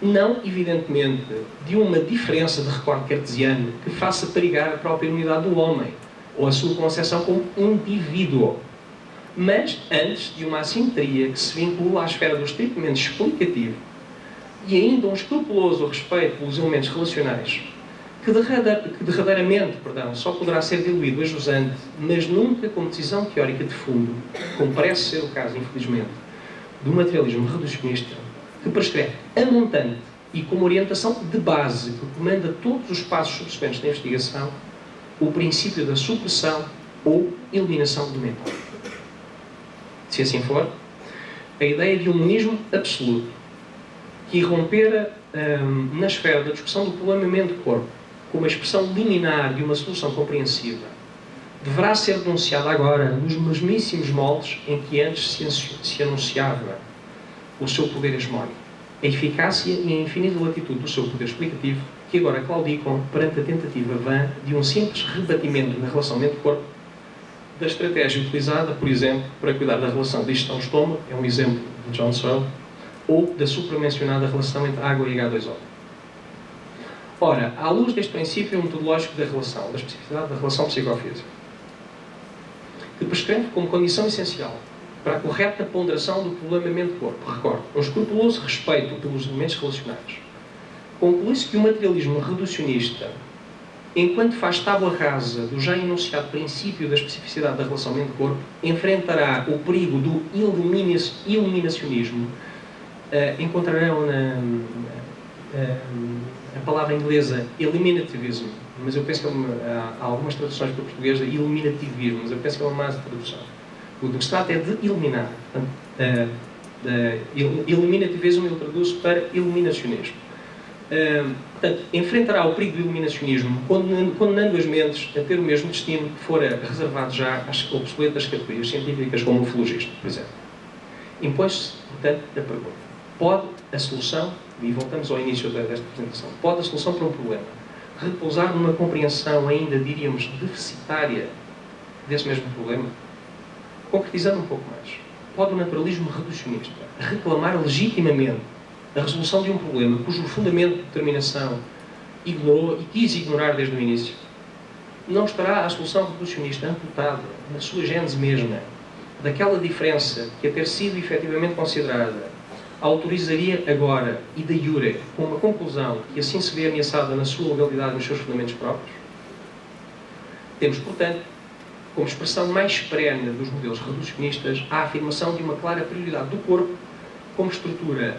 Não, evidentemente, de uma diferença de recorte cartesiano que faça perigar a própria unidade do homem ou a sua concepção como indivíduo, mas antes de uma assimetria que se vincula à esfera do estritamente explicativo e ainda um escrupuloso respeito pelos elementos relacionais que derradeiramente só poderá ser diluído a jusante, mas nunca como decisão teórica de fundo, como parece ser o caso, infelizmente, do materialismo reducionista, que prescreve a montante e como orientação de base que comanda todos os passos subsequentes da investigação, o princípio da supressão ou eliminação do mental. Se assim for, a ideia de um monismo absoluto, que irrompera na esfera da discussão do problema mente-corpo, como a expressão liminar de uma solução compreensiva, deverá ser denunciada agora nos mesmíssimos moldes em que antes se anunciava o seu poder hegemónico, a eficácia e a infinita latitude do seu poder explicativo, que agora claudicam perante a tentativa vã de um simples rebatimento na relação mente-corpo da estratégia utilizada, por exemplo, para cuidar da relação digestão-estômago, é um exemplo de John Searle, ou da supramencionada relação entre água e H2O. Ora, à luz deste princípio metodológico da relação, da especificidade da relação psicofísica, que prescreve como condição essencial para a correta ponderação do problema mente-corpo, recordo, um escrupuloso respeito pelos elementos relacionados, conclui-se que o materialismo reducionista, enquanto faz tábua rasa do já enunciado princípio da especificidade da relação mente-corpo, enfrentará o perigo do iluminacionismo. Encontrarão a palavra inglesa eliminativism, mas eu penso que há algumas traduções para o português de iluminativismo, mas eu penso que é uma má tradução. O que se trata é de eliminar. Eliminativismo ele traduz para iluminacionismo. Portanto, enfrentará o perigo do iluminacionismo condenando as mentes a ter o mesmo destino que fora reservado já às obsoletas categorias científicas como o ufologista, por exemplo. Impõe-se, portanto, a pergunta: pode a solução, e voltamos ao início desta apresentação, pode a solução para um problema repousar numa compreensão ainda, diríamos, deficitária desse mesmo problema? Concretizando um pouco mais, pode o naturalismo reducionista reclamar legitimamente a resolução de um problema cujo fundamento de determinação ignorou e quis ignorar desde o início? Não estará a solução reducionista amputada na sua gênese mesma daquela diferença que, a ter sido efetivamente considerada, autorizaria agora, e de iure, com uma conclusão que assim se vê ameaçada na sua legalidade e nos seus fundamentos próprios? Temos, portanto, como expressão mais perene dos modelos reducionistas, a afirmação de uma clara prioridade do corpo como estrutura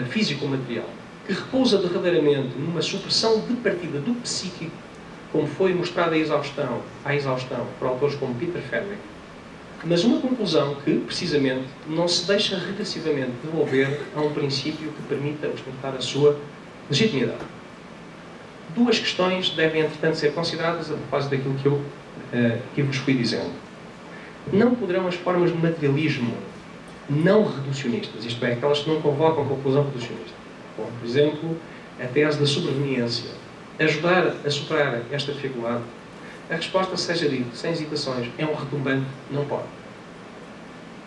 físico-material, que repousa derradeiramente numa supressão de partida do psíquico, como foi mostrada à exaustão por autores como Peter Fermi, mas uma conclusão que, precisamente, não se deixa regressivamente devolver a um princípio que permita ostentar a sua legitimidade. Duas questões devem, entretanto, ser consideradas a propósito daquilo que eu vos fui dizendo. Não poderão as formas de materialismo não reducionistas, isto é, aquelas que não convocam conclusão reducionista, como, por exemplo, a tese da sobreveniência, ajudar a superar esta dificuldade? A resposta, seja dito, sem hesitações, é um retumbante não pode.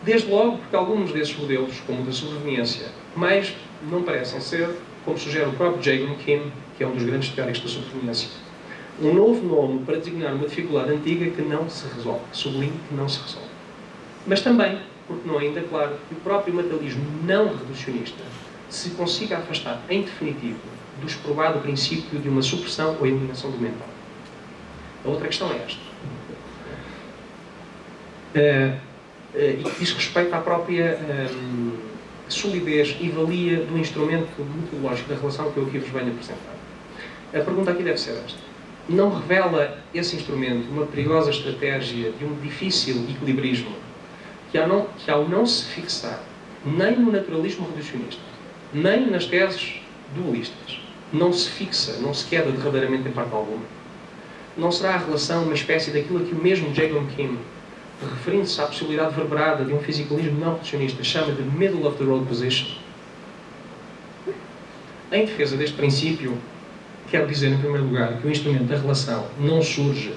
Desde logo porque alguns desses modelos, como o da sobreveniência, mais não parecem ser, como sugere o próprio Jagan Kim, que é um dos grandes teóricos da sobreveniência, um novo nome para designar uma dificuldade antiga que não se resolve, sublinho que não se resolve. Mas também, porque não é ainda claro, que o próprio materialismo não reducionista se consiga afastar, em definitivo, do exprovado princípio de uma supressão ou eliminação do mental. A outra questão é esta. E diz respeito à própria solidez e valia do instrumento metodológico da relação que eu aqui vos venho apresentar. A pergunta aqui deve ser esta. Não revela esse instrumento uma perigosa estratégia de um difícil equilibrismo que ao não se fixar nem no naturalismo reducionista, nem nas teses dualistas, não se fixa, não se queda derradeiramente em parte alguma? Não será a relação uma espécie daquilo que o mesmo Jacob Kim, referindo-se à possibilidade verberada de um fisicalismo não reducionista, chama de middle of the road position? Em defesa deste princípio, quero dizer, em primeiro lugar, que o instrumento da relação não surge,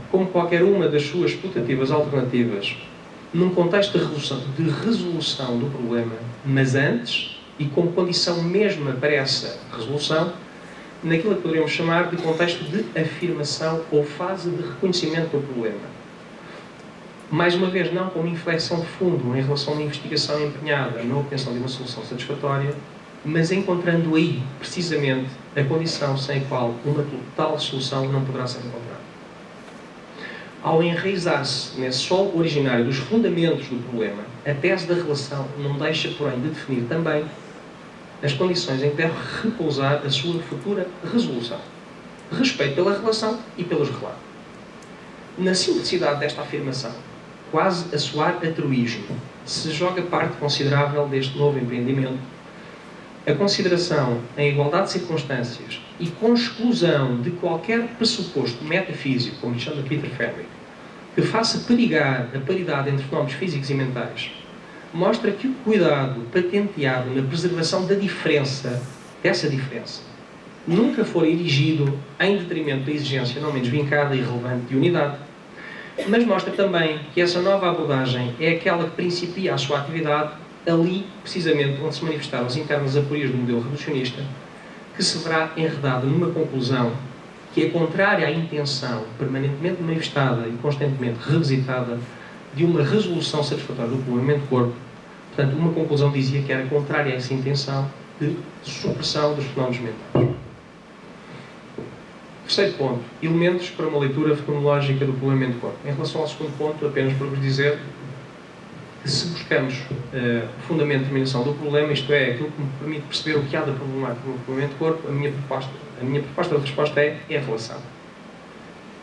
como qualquer uma das suas putativas alternativas, num contexto de resolução do problema, mas antes, e como condição mesma para essa resolução, naquilo que poderíamos chamar de contexto de afirmação ou fase de reconhecimento do problema. Mais uma vez, não como inflexão de fundo em relação a uma investigação empenhada na obtenção de uma solução satisfatória, mas encontrando aí, precisamente, a condição sem a qual uma total solução não poderá ser encontrada. Ao enraizar-se nesse solo originário dos fundamentos do problema, a tese da relação não deixa, porém, de definir também as condições em que deve repousar a sua futura resolução. Respeito pela relação e pelos relatos. Na simplicidade desta afirmação, quase a soar a truísmo, se joga parte considerável deste novo empreendimento, a consideração em igualdade de circunstâncias e com exclusão de qualquer pressuposto metafísico, como chama Peter Fenwick, que faça perigar a paridade entre fenómenos físicos e mentais, mostra que o cuidado patenteado na preservação da diferença, dessa diferença, nunca for erigido em detrimento da exigência não menos vincada e relevante de unidade, mas mostra também que essa nova abordagem é aquela que principia a sua atividade ali, precisamente, onde se manifestaram as internas aporias do modelo reducionista, que se verá enredado numa conclusão que é contrária à intenção permanentemente manifestada e constantemente revisitada de uma resolução satisfatória do problema mente-corpo. Portanto, uma conclusão dizia que era contrária a essa intenção de supressão dos fenómenos mentais. Terceiro ponto, elementos para uma leitura fenomenológica do problema mente-corpo. Em relação ao segundo ponto, apenas para vos dizer que se buscamos o fundamento de determinação do problema, isto é, aquilo que me permite perceber o que há da problemática no problema mente-corpo, a minha proposta de resposta é a relação.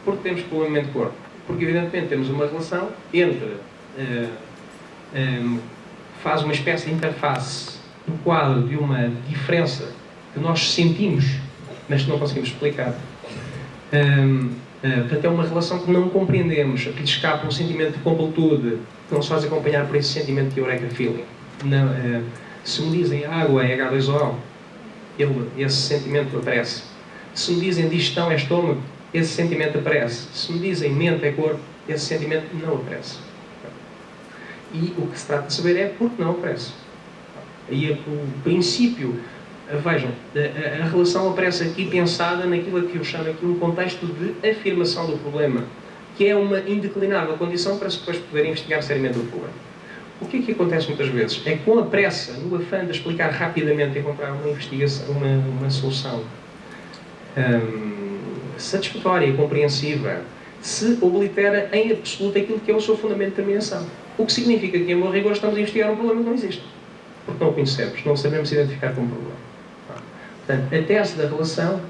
Por que temos problema mente-corpo? Porque, evidentemente, temos uma relação entre faz uma espécie de interface no quadro de uma diferença que nós sentimos, mas que não conseguimos explicar. Portanto, é uma relação que não compreendemos, a que lhe escapa um sentimento de completude, que nos faz acompanhar por esse sentimento de Eureka Feeling. Se me dizem água é H2O, esse sentimento aparece. Se me dizem digestão é estômago, esse sentimento aparece. Se me dizem mente é corpo, esse sentimento não aparece. E o que se trata de saber é porque não aparece. E o princípio, vejam, a relação aparece aqui pensada naquilo que eu chamo aqui um contexto de afirmação do problema, que é uma indeclinável condição para se depois poder investigar seriamente o problema. O que é que acontece muitas vezes? É que com a pressa, no afã de explicar rapidamente e encontrar uma investigação, uma solução satisfatória e compreensiva, se oblitera em absoluto aquilo que é o seu fundamento de determinação. O que significa que, em bom rigor, estamos a investigar um problema que não existe. Porque não o conhecemos, não sabemos identificar como problema. Portanto, a tese da relação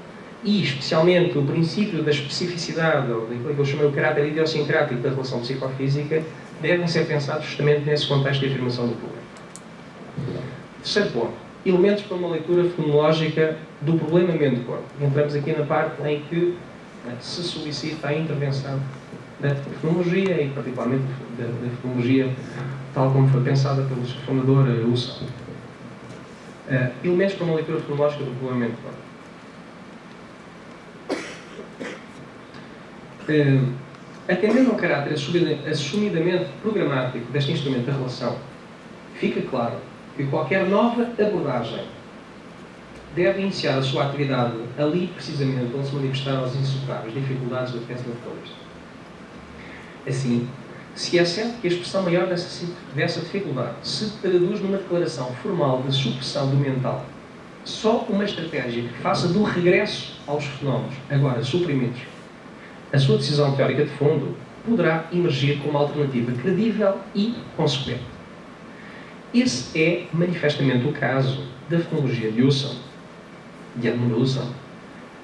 e, especialmente, o princípio da especificidade, ou daquilo que eu chamei o caráter idiosincrático da relação psicofísica, devem ser pensados justamente nesse contexto de afirmação do problema. Terceiro ponto. Elementos para uma leitura fenomenológica do problema mente-corpo. Entramos aqui na parte em que se solicita a intervenção da fenomenologia e, particularmente, da fenomenologia tal como foi pensada pelo seu fundador, Husserl. Elementos para uma leitura fenomenológica do problema mente-corpo. Atendendo ao caráter assumidamente programático deste instrumento da relação, fica claro que qualquer nova abordagem deve iniciar a sua atividade ali, precisamente, onde se manifestaram as insuperáveis dificuldades da defesa naturalista. Assim, Se é certo que a expressão maior dessa dificuldade se traduz numa declaração formal de supressão do mental, só uma estratégia que faça do regresso aos fenómenos, agora suprimidos, a sua decisão teórica de fundo, poderá emergir como alternativa credível e consequente. Esse é manifestamente o caso da fenomenologia de Husserl, de Edmund Husserl,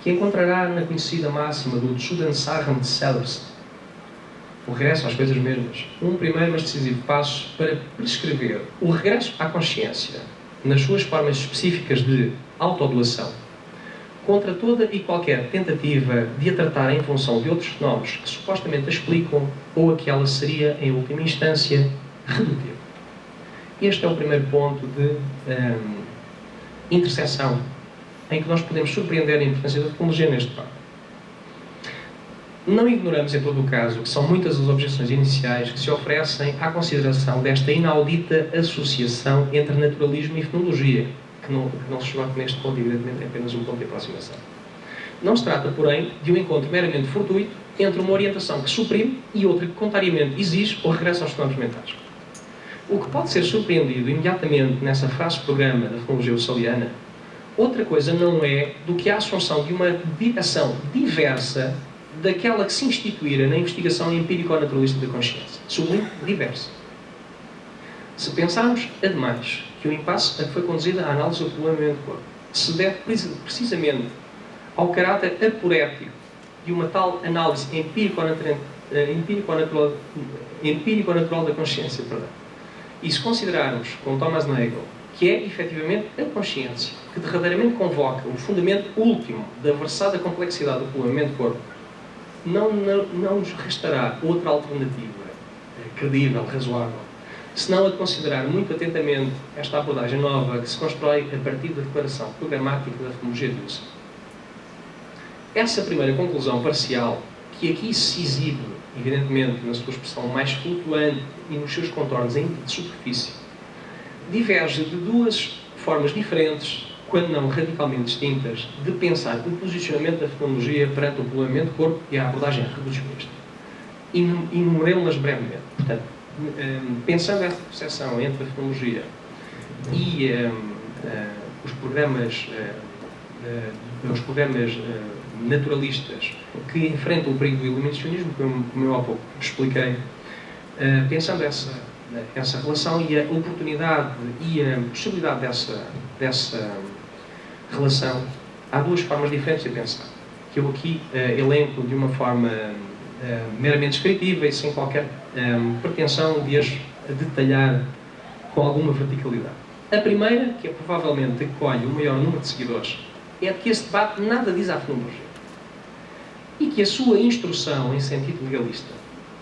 que encontrará na conhecida máxima do Zusammensagen des Selbst, o regresso às coisas mesmas, um primeiro mas decisivo passo para prescrever o regresso à consciência, nas suas formas específicas de autodoação, contra toda e qualquer tentativa de a tratar em função de outros fenómenos que supostamente a explicam ou a que ela seria, em última instância, redutiva. Este é o primeiro ponto de interseção em que nós podemos surpreender a importância da fenomenologia neste debate. Não ignoramos, em todo o caso, que são muitas as objeções iniciais que se oferecem à consideração desta inaudita associação entre naturalismo e fenomenologia, que não se chegou neste ponto, evidentemente, é apenas um ponto de aproximação. Não se trata, porém, de um encontro meramente fortuito entre uma orientação que suprime e outra que, contrariamente, exige o regresso aos fenómenos mentais. O que pode ser surpreendido imediatamente nessa frase-programa da fenomenologia husserliana, outra coisa não é do que a assunção de uma direção diversa daquela que se instituíra na investigação empírico-naturalista da consciência. Sublinho, diversa. Se pensarmos, ademais, que o impasse a que foi conduzida a análise do problema mente-corpo se deve precisamente ao caráter aporético de uma tal análise empírico-natural da consciência, e se considerarmos, com Thomas Nagel, que é efetivamente a consciência que derradeiramente convoca o fundamento último da versada complexidade do problema mente-corpo, não nos restará outra alternativa credível, razoável, senão a de considerar muito atentamente esta abordagem nova que se constrói a partir da declaração programática da fenomenologia de Husserl. Essa primeira conclusão parcial, que aqui se exibe, evidentemente, na sua expressão mais flutuante e nos seus contornos em de superfície, diverge de duas formas diferentes, quando não radicalmente distintas, de pensar o posicionamento da fenomenologia perante o problema mente-corpo e a abordagem reducionista. Enumeremos-las brevemente. Portanto, pensando essa percepção entre a fenomenologia e os programas naturalistas que enfrentam o perigo do iluminacionismo, como eu há pouco expliquei, pensando essa relação e a oportunidade e a possibilidade dessa relação, há duas formas diferentes de pensar, que eu aqui elenco de uma forma meramente descritiva e sem qualquer pretensão de as detalhar com alguma verticalidade. A primeira, que é provavelmente a que colhe o maior número de seguidores, é de que esse debate nada diz à fenomenologia e que a sua instrução em sentido legalista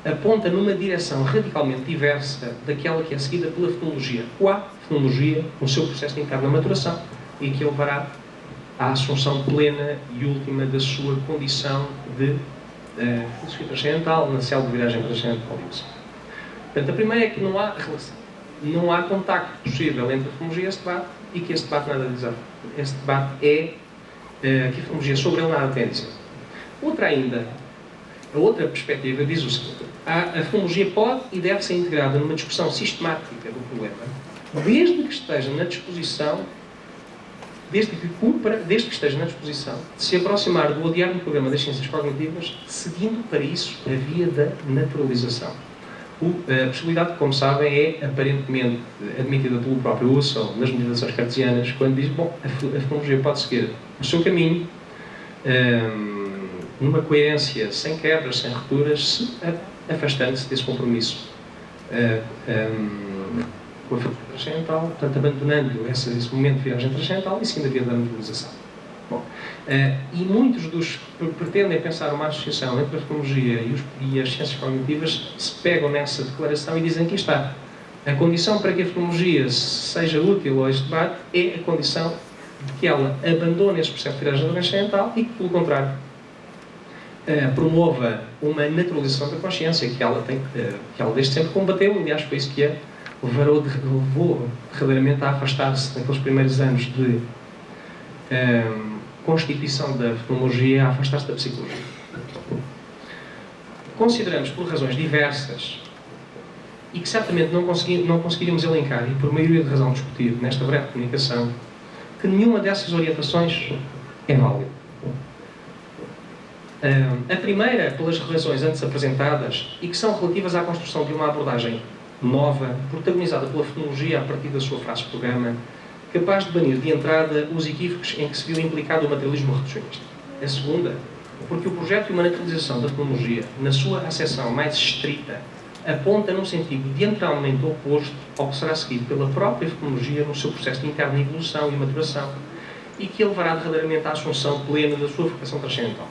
aponta numa direção radicalmente diversa daquela que é seguida pela fenomenologia, ou a fenomenologia no seu processo de interna maturação, e que levará à assunção plena e última da sua condição de filosofia transcendental, na célula de viragem transcendental de Husserl. Portanto, a primeira é que não há relação, não há contacto possível entre a fenomenologia e esse debate, e que esse debate nada diz. Esse debate é que a fenomenologia sobre ele nada tem a dizer. Outra ainda, a outra perspectiva diz o seguinte: a fenomenologia pode e deve ser integrada numa discussão sistemática do problema, desde que esteja na disposição de se aproximar do odiado programa das ciências cognitivas, seguindo para isso a via da naturalização. A possibilidade, como sabem, é aparentemente admitida pelo próprio Husserl nas meditações cartesianas, quando diz, a fenomenologia pode seguir o seu caminho, numa coerência sem quebras, sem rupturas, afastando-se desse compromisso com a filosofia transcendental, portanto, abandonando esse momento de viragem transcendental e seguindo a via da naturalização. E muitos dos que pretendem pensar uma associação entre a fenomenologia e as ciências cognitivas se pegam nessa declaração e dizem que está. A condição para que a fenomenologia seja útil a este debate é a condição de que ela abandone esse processo de viragem transcendental e que, pelo contrário, promova uma naturalização da consciência que ela desde sempre combateu. Aliás, foi isso que a levou verdadeiramente a afastar-se naqueles primeiros anos de constituição da fenomenologia, a afastar-se da psicologia. Consideramos, por razões diversas, e que certamente não conseguiríamos elencar e por maioria de razão discutir nesta breve comunicação, que nenhuma dessas orientações é válida. A primeira, pelas razões antes apresentadas, e que são relativas à construção de uma abordagem nova, protagonizada pela fenomenologia a partir da sua frase-programa, capaz de banir de entrada os equívocos em que se viu implicado o materialismo reducionista. A segunda, porque o projeto de uma naturalização da fenomenologia, na sua acessão mais estrita, aponta num sentido diametralmente oposto ao que será seguido pela própria fenomenologia no seu processo de interna evolução e maturação, e que a levará derradeiramente à assunção plena da sua vocação transcendental.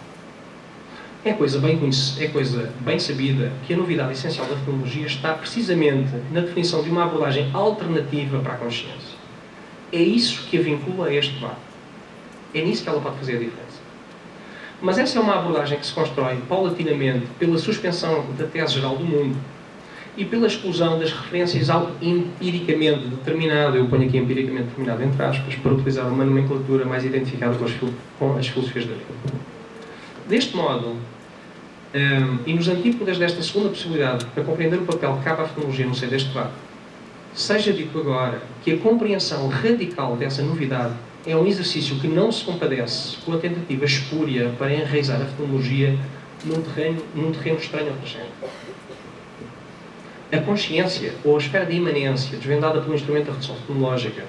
É coisa bem sabida que a novidade essencial da fenomenologia está precisamente na definição de uma abordagem alternativa para a consciência. É isso que a vincula a este debate. É nisso que ela pode fazer a diferença. Mas essa é uma abordagem que se constrói paulatinamente pela suspensão da tese geral do mundo e pela exclusão das referências ao empiricamente determinado, eu ponho aqui empiricamente determinado entre aspas, para utilizar uma nomenclatura mais identificada com as filosofias da vida. Deste modo, e nos antípodas desta segunda possibilidade, para compreender o papel que cabe à fenomenologia no seio deste debate, seja dito agora que a compreensão radical dessa novidade é um exercício que não se compadece com a tentativa espúria para enraizar a fenomenologia num terreno estranho ao presente. A consciência, ou a esfera de imanência, desvendada pelo instrumento da redução fenomenológica,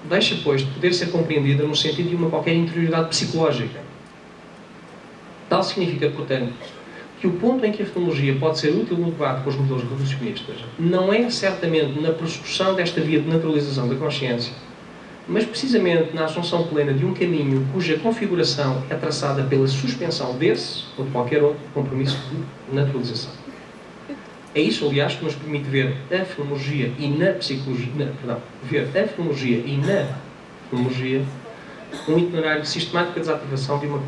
deixa, pois, de poder ser compreendida no sentido de uma qualquer interioridade psicológica. Tal significa, portanto, que o ponto em que a fenomenologia pode ser útil no debate com os modelos reducionistas não é certamente na prossecução desta via de naturalização da consciência, mas precisamente na assunção plena de um caminho cuja configuração é traçada pela suspensão desse ou de qualquer outro compromisso de naturalização. É isso, aliás, que nos permite ver a fenomenologia e na psicologia, ver a fenomenologia e na fenomenologia um itinerário de sistemática desativação de uma